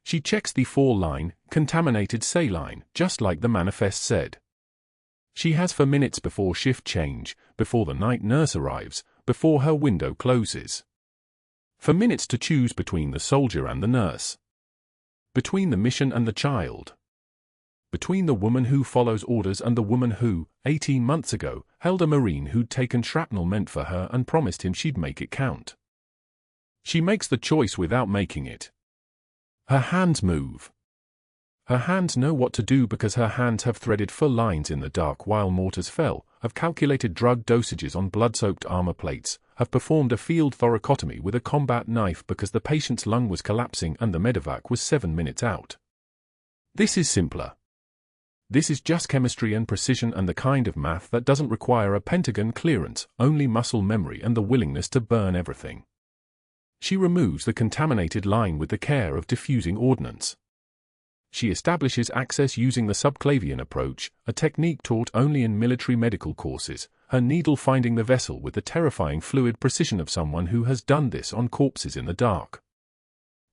She checks the 4-line, contaminated saline, just like the manifest said. She has for minutes before shift change, before the night nurse arrives, before her window closes. For minutes to choose between the soldier and the nurse. Between the mission and the child. Between the woman who follows orders and the woman who, 18 months ago, held a Marine who'd taken shrapnel meant for her and promised him she'd make it count. She makes the choice without making it. Her hands move. Her hands know what to do because her hands have threaded full lines in the dark while mortars fell, have calculated drug dosages on blood-soaked armor plates, have performed a field thoracotomy with a combat knife because the patient's lung was collapsing and the medevac was 7 minutes out. This is simpler. This is just chemistry and precision and the kind of math that doesn't require a Pentagon clearance, only muscle memory and the willingness to burn everything. She removes the contaminated line with the care of diffusing ordnance. She establishes access using the subclavian approach, a technique taught only in military medical courses, her needle finding the vessel with the terrifying fluid precision of someone who has done this on corpses in the dark.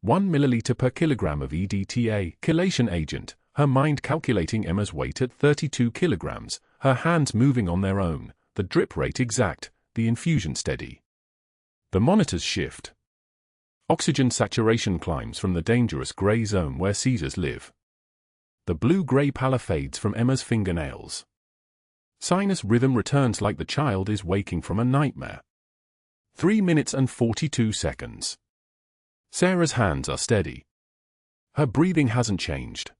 1 milliliter per kilogram of EDTA, chelation agent, her mind calculating Emma's weight at 32 kilograms, her hands moving on their own, the drip rate exact, the infusion steady. The monitors shift. Oxygen saturation climbs from the dangerous gray zone where Caesars live. The blue-gray pallor fades from Emma's fingernails. Sinus rhythm returns like the child is waking from a nightmare. 3 minutes and 42 seconds. Sarah's hands are steady. Her breathing hasn't changed.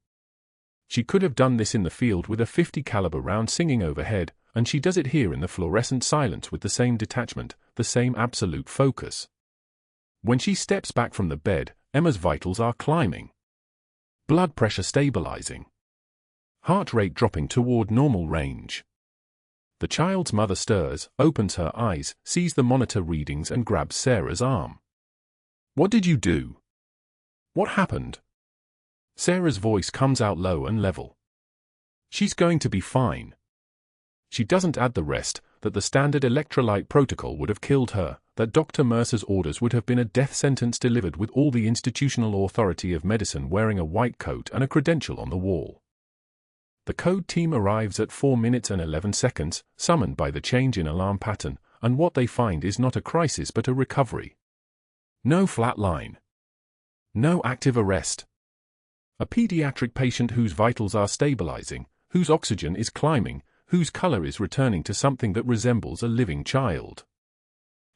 She could have done this in the field with a .50 caliber round singing overhead, and she does it here in the fluorescent silence with the same detachment, the same absolute focus. When she steps back from the bed, Emma's vitals are climbing. Blood pressure stabilizing. Heart rate dropping toward normal range. The child's mother stirs, opens her eyes, sees the monitor readings and grabs Sarah's arm. "What did you do? What happened?" Sarah's voice comes out low and level. "She's going to be fine." She doesn't add the rest, that the standard electrolyte protocol would have killed her, that Dr. Mercer's orders would have been a death sentence delivered with all the institutional authority of medicine wearing a white coat and a credential on the wall. The code team arrives at 4 minutes and 11 seconds, summoned by the change in alarm pattern, and what they find is not a crisis but a recovery. No flat line. No active arrest. A pediatric patient whose vitals are stabilizing, whose oxygen is climbing, whose color is returning to something that resembles a living child.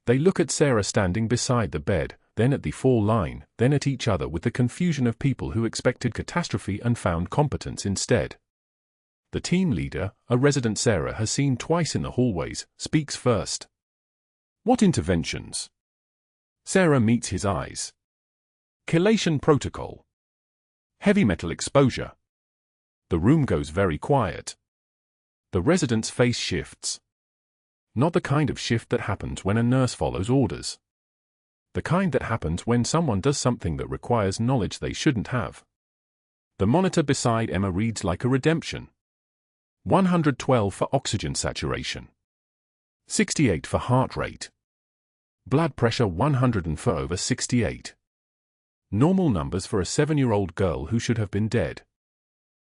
They look at Sarah standing beside the bed, then at the 4-line, then at each other with the confusion of people who expected catastrophe and found competence instead. The team leader, a resident Sarah has seen twice in the hallways, speaks first. "What interventions?" Sarah meets his eyes. "Chelation protocol. Heavy metal exposure." The room goes very quiet. The resident's face shifts. Not the kind of shift that happens when a nurse follows orders. The kind that happens when someone does something that requires knowledge they shouldn't have. The monitor beside Emma reads like a redemption. 112 for oxygen saturation. 68 for heart rate. Blood pressure 104 over 68. Normal numbers for a 7-year-old girl who should have been dead.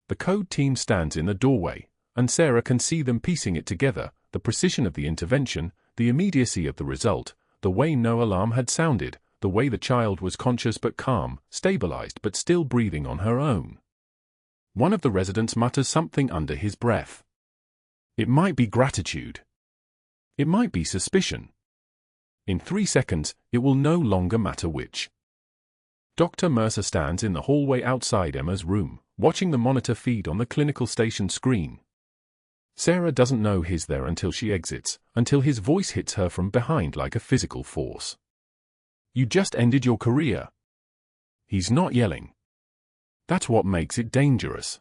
The code team stands in the doorway, and Sarah can see them piecing it together, the precision of the intervention, the immediacy of the result, the way no alarm had sounded, the way the child was conscious but calm, stabilized but still breathing on her own. One of the residents mutters something under his breath. It might be gratitude. It might be suspicion. In 3 seconds, it will no longer matter which. Dr. Mercer stands in the hallway outside Emma's room, watching the monitor feed on the clinical station screen. Sarah doesn't know he's there until she exits, until his voice hits her from behind like a physical force. You just ended your career. He's not yelling. That's what makes it dangerous.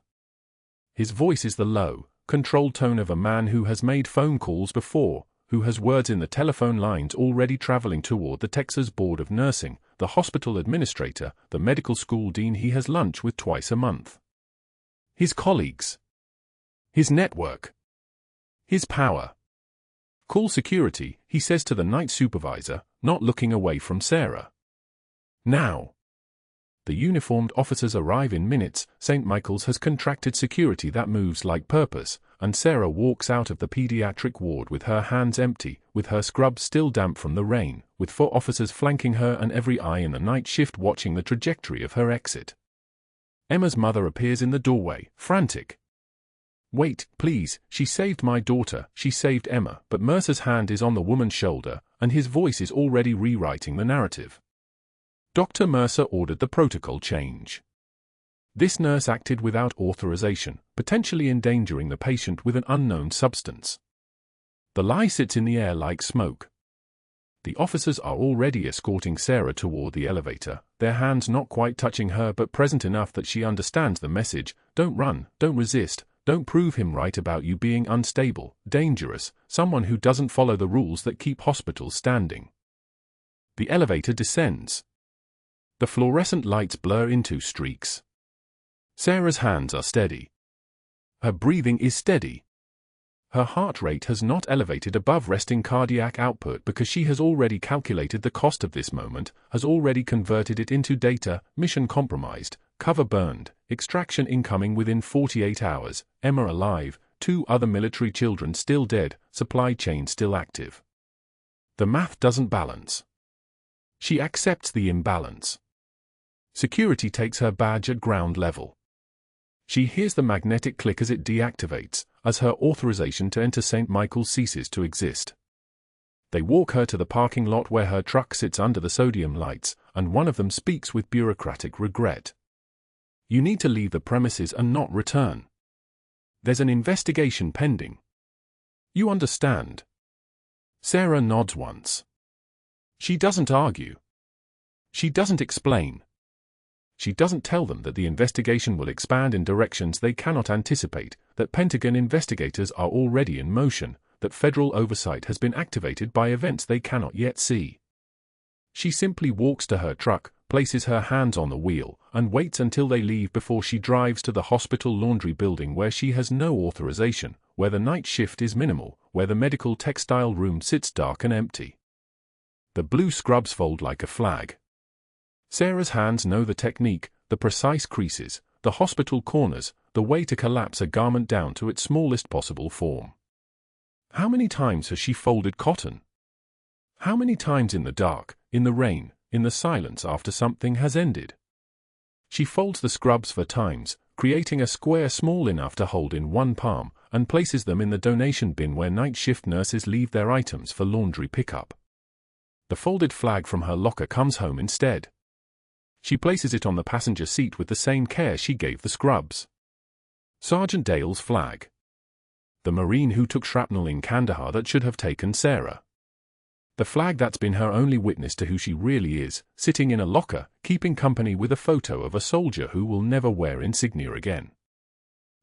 His voice is the low, controlled tone of a man who has made phone calls before, who has words in the telephone lines already traveling toward the Texas Board of Nursing, the hospital administrator, the medical school dean he has lunch with twice a month. His colleagues. His network. His power. Call security, he says to the night supervisor, not looking away from Sarah. Now. The uniformed officers arrive in minutes. St. Michael's has contracted security that moves like purpose, and Sarah walks out of the pediatric ward with her hands empty, with her scrubs still damp from the rain, with 4 officers flanking her and every eye in the night shift watching the trajectory of her exit. Emma's mother appears in the doorway, frantic. Wait, please, she saved my daughter, she saved Emma, but Mercer's hand is on the woman's shoulder, and his voice is already rewriting the narrative. Dr. Mercer ordered the protocol change. This nurse acted without authorization, potentially endangering the patient with an unknown substance. The lie sits in the air like smoke. The officers are already escorting Sarah toward the elevator, their hands not quite touching her but present enough that she understands the message: don't run, don't resist, don't prove him right about you being unstable, dangerous, someone who doesn't follow the rules that keep hospitals standing. The elevator descends. The fluorescent lights blur into streaks. Sarah's hands are steady. Her breathing is steady. Her heart rate has not elevated above resting cardiac output because she has already calculated the cost of this moment, has already converted it into data: mission compromised, cover burned, extraction incoming within 48 hours, Emma alive, 2 other military children still dead, supply chain still active. The math doesn't balance. She accepts the imbalance. Security takes her badge at ground level. She hears the magnetic click as it deactivates, as her authorization to enter St. Michael's ceases to exist. They walk her to the parking lot where her truck sits under the sodium lights, and one of them speaks with bureaucratic regret. You need to leave the premises and not return. There's an investigation pending. You understand? Sarah nods once. She doesn't argue. She doesn't explain. She doesn't tell them that the investigation will expand in directions they cannot anticipate, that Pentagon investigators are already in motion, that federal oversight has been activated by events they cannot yet see. She simply walks to her truck, places her hands on the wheel, and waits until they leave before she drives to the hospital laundry building where she has no authorization, where the night shift is minimal, where the medical textile room sits dark and empty. The blue scrubs fold like a flag. Sarah's hands know the technique, the precise creases, the hospital corners, the way to collapse a garment down to its smallest possible form. How many times has she folded cotton? How many times in the dark, in the rain, in the silence after something has ended? She folds the scrubs for times, creating a square small enough to hold in one palm, and places them in the donation bin where night shift nurses leave their items for laundry pickup. The folded flag from her locker comes home instead. She places it on the passenger seat with the same care she gave the scrubs. Sergeant Dale's flag. The Marine who took shrapnel in Kandahar that should have taken Sarah. The flag that's been her only witness to who she really is, sitting in a locker, keeping company with a photo of a soldier who will never wear insignia again.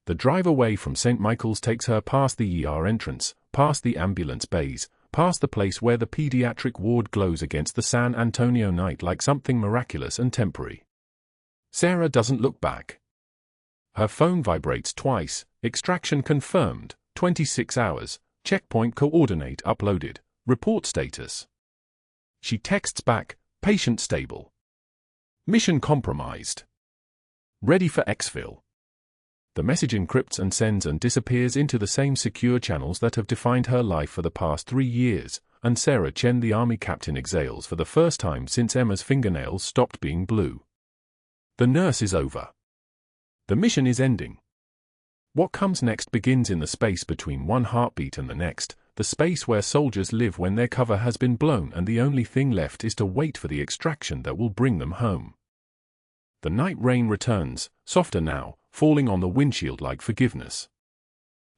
The drive away from St. Michael's takes her past the ER entrance, past the ambulance bays, past the place where the pediatric ward glows against the San Antonio night like something miraculous and temporary. Sarah doesn't look back. Her phone vibrates twice, extraction confirmed, 26 hours, checkpoint coordinate uploaded, report status. She texts back, patient stable. Mission compromised. Ready for exfil. The message encrypts and sends and disappears into the same secure channels that have defined her life for the past 3 years, and Sarah Chen, the army captain, exhales for the first time since Emma's fingernails stopped being blue. The nurse is over. The mission is ending. What comes next begins in the space between one heartbeat and the next, the space where soldiers live when their cover has been blown and the only thing left is to wait for the extraction that will bring them home. The night rain returns, softer now, falling on the windshield like forgiveness.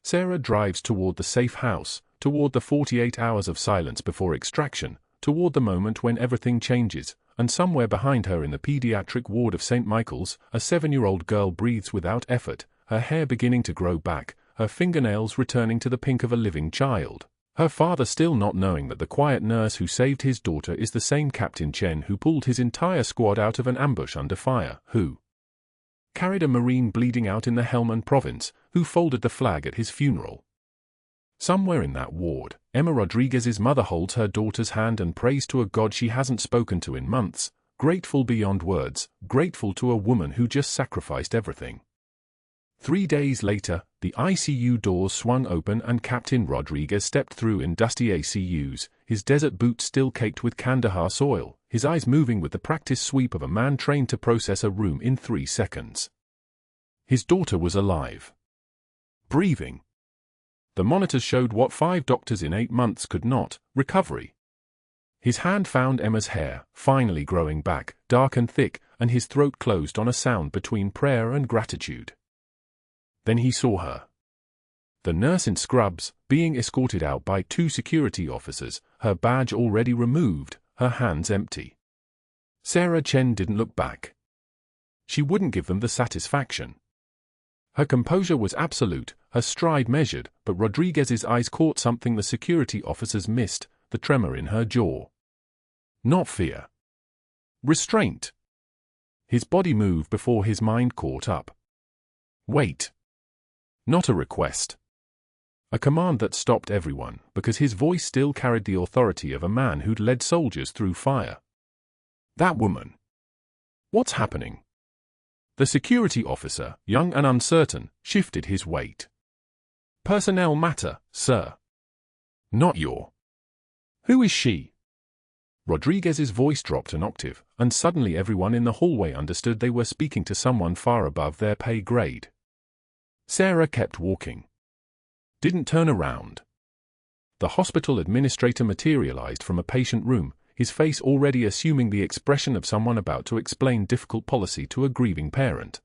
Sarah drives toward the safe house, toward the 48 hours of silence before extraction, toward the moment when everything changes, and somewhere behind her in the pediatric ward of St. Michael's, a 7-year-old girl breathes without effort, her hair beginning to grow back, her fingernails returning to the pink of a living child. Her father still not knowing that the quiet nurse who saved his daughter is the same Captain Chen who pulled his entire squad out of an ambush under fire, who carried a Marine bleeding out in the Helmand province, who folded the flag at his funeral. Somewhere in that ward, Emma Rodriguez's mother holds her daughter's hand and prays to a God she hasn't spoken to in months, grateful beyond words, grateful to a woman who just sacrificed everything. 3 days later, the ICU doors swung open and Captain Rodriguez stepped through in dusty ACUs, his desert boots still caked with Kandahar soil, his eyes moving with the practiced sweep of a man trained to process a room in 3 seconds. His daughter was alive. Breathing. The monitors showed what 5 doctors in 8 months could not: recovery. His hand found Emma's hair, finally growing back, dark and thick, and his throat closed on a sound between prayer and gratitude. Then he saw her. The nurse in scrubs, being escorted out by 2 security officers, her badge already removed, her hands empty. Sarah Chen didn't look back. She wouldn't give them the satisfaction. Her composure was absolute, her stride measured, but Rodriguez's eyes caught something the security officers missed, the tremor in her jaw. Not fear. Restraint. His body moved before his mind caught up. Wait. Not a request. A command that stopped everyone, because his voice still carried the authority of a man who'd led soldiers through fire. That woman. What's happening? The security officer, young and uncertain, shifted his weight. Personnel matter, sir. Not your. Who is she? Rodriguez's voice dropped an octave, and suddenly everyone in the hallway understood they were speaking to someone far above their pay grade. Sarah kept walking. Didn't turn around. The hospital administrator materialized from a patient room, his face already assuming the expression of someone about to explain difficult policy to a grieving parent.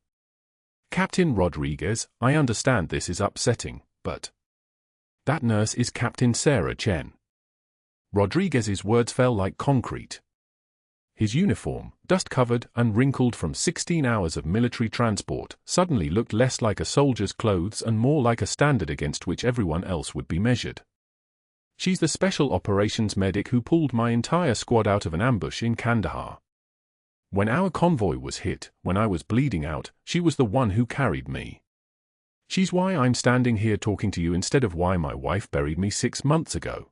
Captain Rodriguez, I understand this is upsetting, but that nurse is Captain Sarah Chen. Rodriguez's words fell like concrete. His uniform, dust-covered and wrinkled from 16 hours of military transport, suddenly looked less like a soldier's clothes and more like a standard against which everyone else would be measured. She's the special operations medic who pulled my entire squad out of an ambush in Kandahar. When our convoy was hit, when I was bleeding out, she was the one who carried me. She's why I'm standing here talking to you instead of why my wife buried me 6 months ago.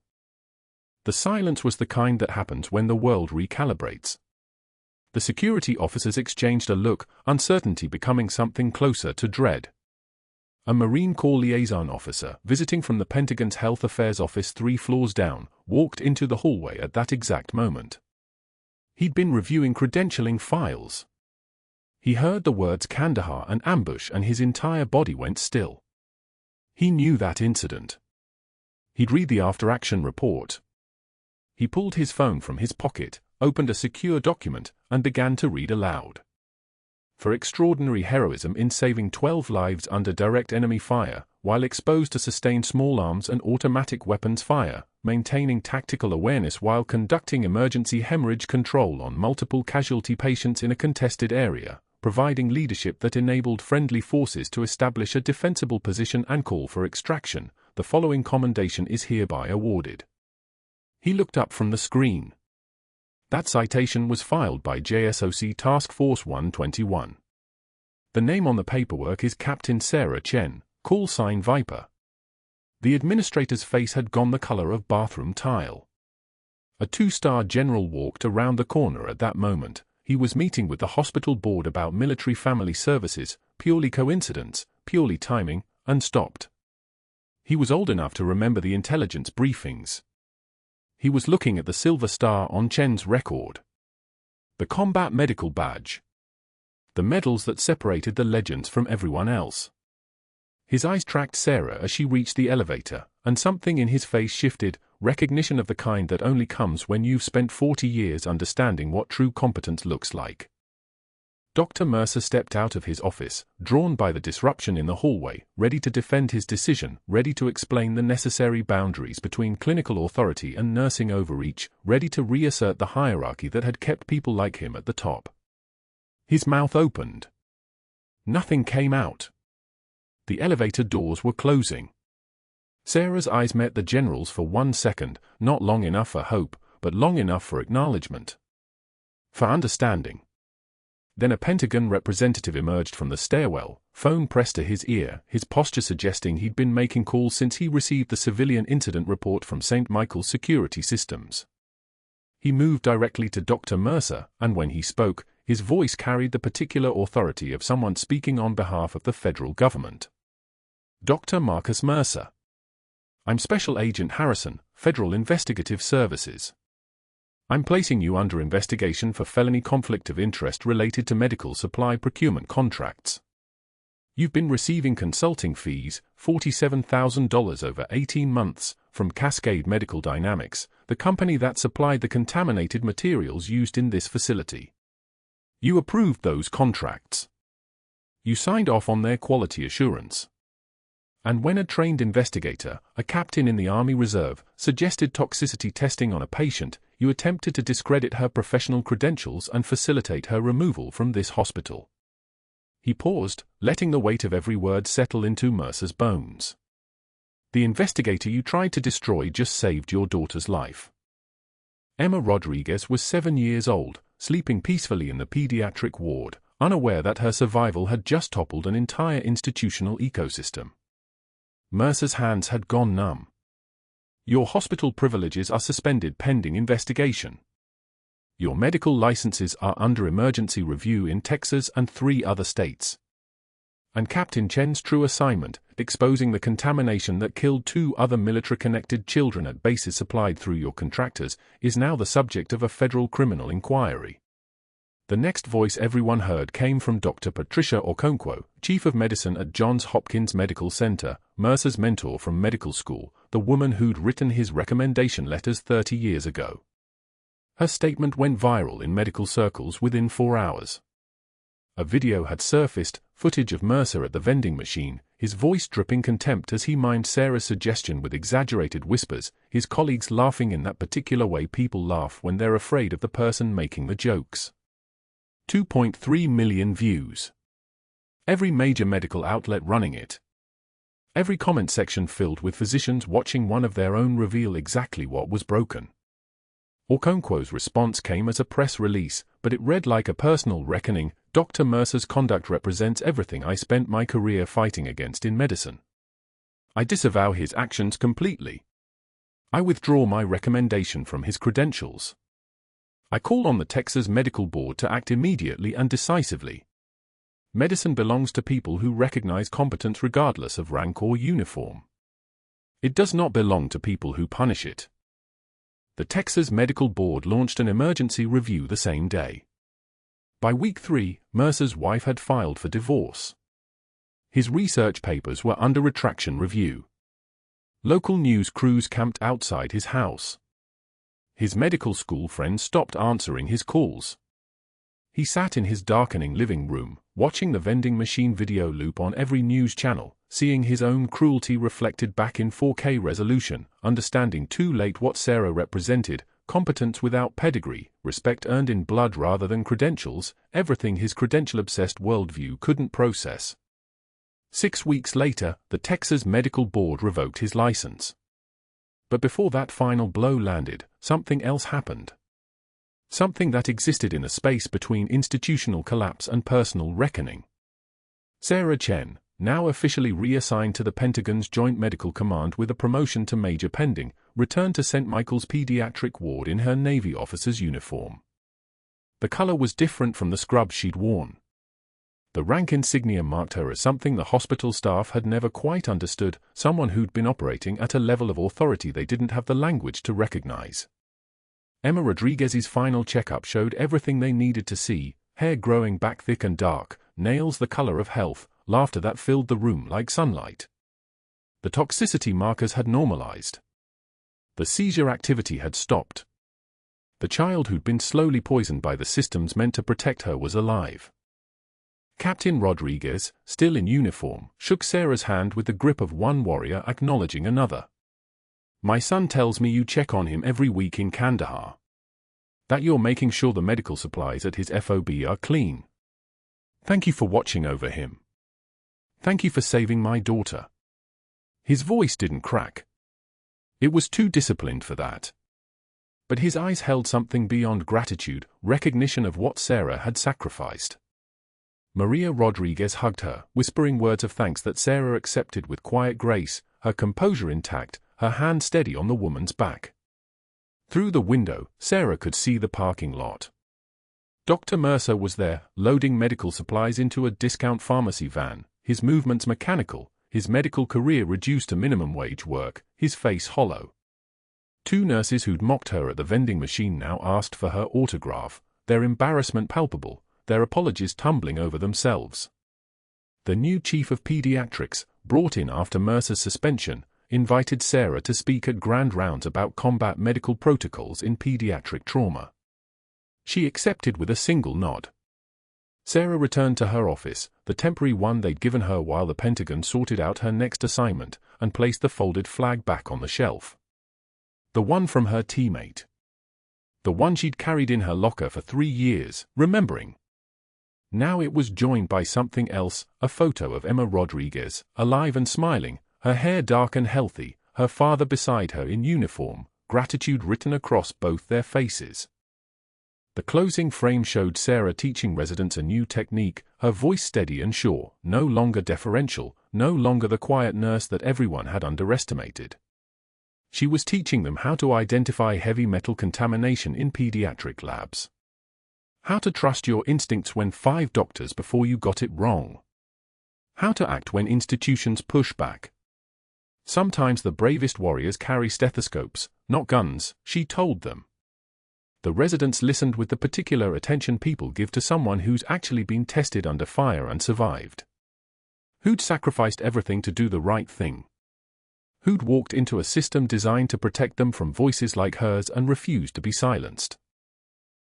The silence was the kind that happens when the world recalibrates. The security officers exchanged a look, uncertainty becoming something closer to dread. A Marine Corps liaison officer, visiting from the Pentagon's Health Affairs Office 3 floors down, walked into the hallway at that exact moment. He'd been reviewing credentialing files. He heard the words Kandahar and ambush and his entire body went still. He knew that incident. He'd read the after-action report. He pulled his phone from his pocket, opened a secure document, and began to read aloud. For extraordinary heroism in saving 12 lives under direct enemy fire, while exposed to sustained small arms and automatic weapons fire, maintaining tactical awareness while conducting emergency hemorrhage control on multiple casualty patients in a contested area, providing leadership that enabled friendly forces to establish a defensible position and call for extraction, the following commendation is hereby awarded. He looked up from the screen. That citation was filed by JSOC Task Force 121. The name on the paperwork is Captain Sarah Chen, call sign Viper. The administrator's face had gone the color of bathroom tile. A 2-star general walked around the corner at that moment. He was meeting with the hospital board about military family services, purely coincidence, purely timing, and stopped. He was old enough to remember the intelligence briefings. He was looking at the silver star on Chen's record. The combat medical badge. The medals that separated the legends from everyone else. His eyes tracked Sarah as she reached the elevator, and something in his face shifted, recognition of the kind that only comes when you've spent 40 years understanding what true competence looks like. Dr. Mercer stepped out of his office, drawn by the disruption in the hallway, ready to defend his decision, ready to explain the necessary boundaries between clinical authority and nursing overreach, ready to reassert the hierarchy that had kept people like him at the top. His mouth opened. Nothing came out. The elevator doors were closing. Sarah's eyes met the general's for 1 second, not long enough for hope, but long enough for acknowledgement. For understanding. Then a Pentagon representative emerged from the stairwell, phone pressed to his ear, his posture suggesting he'd been making calls since he received the civilian incident report from St. Michael's Security Systems. He moved directly to Dr. Mercer, and when he spoke, his voice carried the particular authority of someone speaking on behalf of the federal government. Dr. Marcus Mercer. I'm Special Agent Harrison, Federal Investigative Services. I'm placing you under investigation for felony conflict of interest related to medical supply procurement contracts. You've been receiving consulting fees, $47,000 over 18 months, from Cascade Medical Dynamics, the company that supplied the contaminated materials used in this facility. You approved those contracts. You signed off on their quality assurance. And when a trained investigator, a captain in the Army Reserve, suggested toxicity testing on a patient, you attempted to discredit her professional credentials and facilitate her removal from this hospital. He paused, letting the weight of every word settle into Mercer's bones. The investigator you tried to destroy just saved your daughter's life. Emma Rodriguez was 7 years old, sleeping peacefully in the pediatric ward, unaware that her survival had just toppled an entire institutional ecosystem. Mercer's hands had gone numb. Your hospital privileges are suspended pending investigation. Your medical licenses are under emergency review in Texas and 3 other states. And Captain Chen's true assignment, exposing the contamination that killed 2 other military-connected children at bases supplied through your contractors, is now the subject of a federal criminal inquiry. The next voice everyone heard came from Dr. Patricia Okonkwo, Chief of Medicine at Johns Hopkins Medical Center, Mercer's mentor from medical school, the woman who'd written his recommendation letters 30 years ago. Her statement went viral in medical circles within 4 hours. A video had surfaced, footage of Mercer at the vending machine, his voice dripping contempt as he mimed Sarah's suggestion with exaggerated whispers, his colleagues laughing in that particular way people laugh when they're afraid of the person making the jokes. 2.3 million views. Every major medical outlet running it. Every comment section filled with physicians watching one of their own reveal exactly what was broken. Okonkwo's response came as a press release, but it read like a personal reckoning. Dr. Mercer's conduct represents everything I spent my career fighting against in medicine. I disavow his actions completely. I withdraw my recommendation from his credentials. I call on the Texas Medical Board to act immediately and decisively. Medicine belongs to people who recognize competence regardless of rank or uniform. It does not belong to people who punish it. The Texas Medical Board launched an emergency review the same day. By week 3, Mercer's wife had filed for divorce. His research papers were under retraction review. Local news crews camped outside his house. His medical school friends stopped answering his calls. He sat in his darkening living room, watching the vending machine video loop on every news channel, seeing his own cruelty reflected back in 4K resolution, understanding too late what Sarah represented, competence without pedigree, respect earned in blood rather than credentials, everything his credential-obsessed worldview couldn't process. 6 weeks later, the Texas Medical Board revoked his license. But before that final blow landed, something else happened. Something that existed in a space between institutional collapse and personal reckoning. Sarah Chen, now officially reassigned to the Pentagon's Joint Medical Command with a promotion to Major pending, returned to St. Michael's pediatric ward in her Navy officer's uniform. The color was different from the scrubs she'd worn. The rank insignia marked her as something the hospital staff had never quite understood, someone who'd been operating at a level of authority they didn't have the language to recognize. Emma Rodriguez's final checkup showed everything they needed to see: hair growing back thick and dark, nails the color of health, laughter that filled the room like sunlight. The toxicity markers had normalized. The seizure activity had stopped. The child who'd been slowly poisoned by the systems meant to protect her was alive. Captain Rodriguez, still in uniform, shook Sarah's hand with the grip of one warrior acknowledging another. "My son tells me you check on him every week in Kandahar. That you're making sure the medical supplies at his FOB are clean. Thank you for watching over him. Thank you for saving my daughter." His voice didn't crack. It was too disciplined for that. But his eyes held something beyond gratitude, recognition of what Sarah had sacrificed. Maria Rodriguez hugged her, whispering words of thanks that Sarah accepted with quiet grace, her composure intact, her hand steady on the woman's back. Through the window, Sarah could see the parking lot. Dr. Mercer was there, loading medical supplies into a discount pharmacy van, his movements mechanical, his medical career reduced to minimum wage work, his face hollow. Two nurses who'd mocked her at the vending machine now asked for her autograph, their embarrassment palpable, their apologies tumbling over themselves. The new chief of pediatrics, brought in after Mercer's suspension, invited Sarah to speak at grand rounds about combat medical protocols in pediatric trauma. She accepted with a single nod. Sarah returned to her office, the temporary one they'd given her while the Pentagon sorted out her next assignment, and placed the folded flag back on the shelf. The one from her teammate. The one she'd carried in her locker for 3 years, remembering. Now it was joined by something else, a photo of Emma Rodriguez, alive and smiling, her hair dark and healthy, her father beside her in uniform, gratitude written across both their faces. The closing frame showed Sarah teaching residents a new technique, her voice steady and sure, no longer deferential, no longer the quiet nurse that everyone had underestimated. She was teaching them how to identify heavy metal contamination in pediatric labs. How to trust your instincts when 5 doctors before you got it wrong. How to act when institutions push back. Sometimes the bravest warriors carry stethoscopes, not guns, she told them. The residents listened with the particular attention people give to someone who's actually been tested under fire and survived. Who'd sacrificed everything to do the right thing. Who'd walked into a system designed to protect them from voices like hers and refused to be silenced.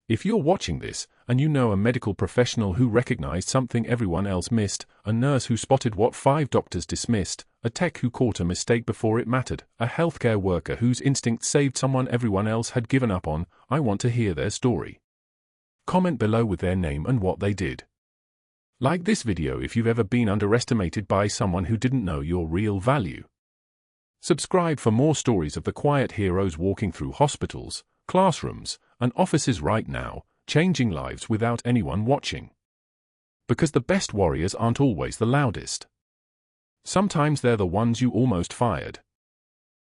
If you're watching this, and you know a medical professional who recognized something everyone else missed, a nurse who spotted what 5 doctors dismissed, a tech who caught a mistake before it mattered, a healthcare worker whose instincts saved someone everyone else had given up on, I want to hear their story. Comment below with their name and what they did. Like this video if you've ever been underestimated by someone who didn't know your real value. Subscribe for more stories of the quiet heroes walking through hospitals, classrooms, and offices right now, changing lives without anyone watching. Because the best warriors aren't always the loudest. Sometimes they're the ones you almost fired.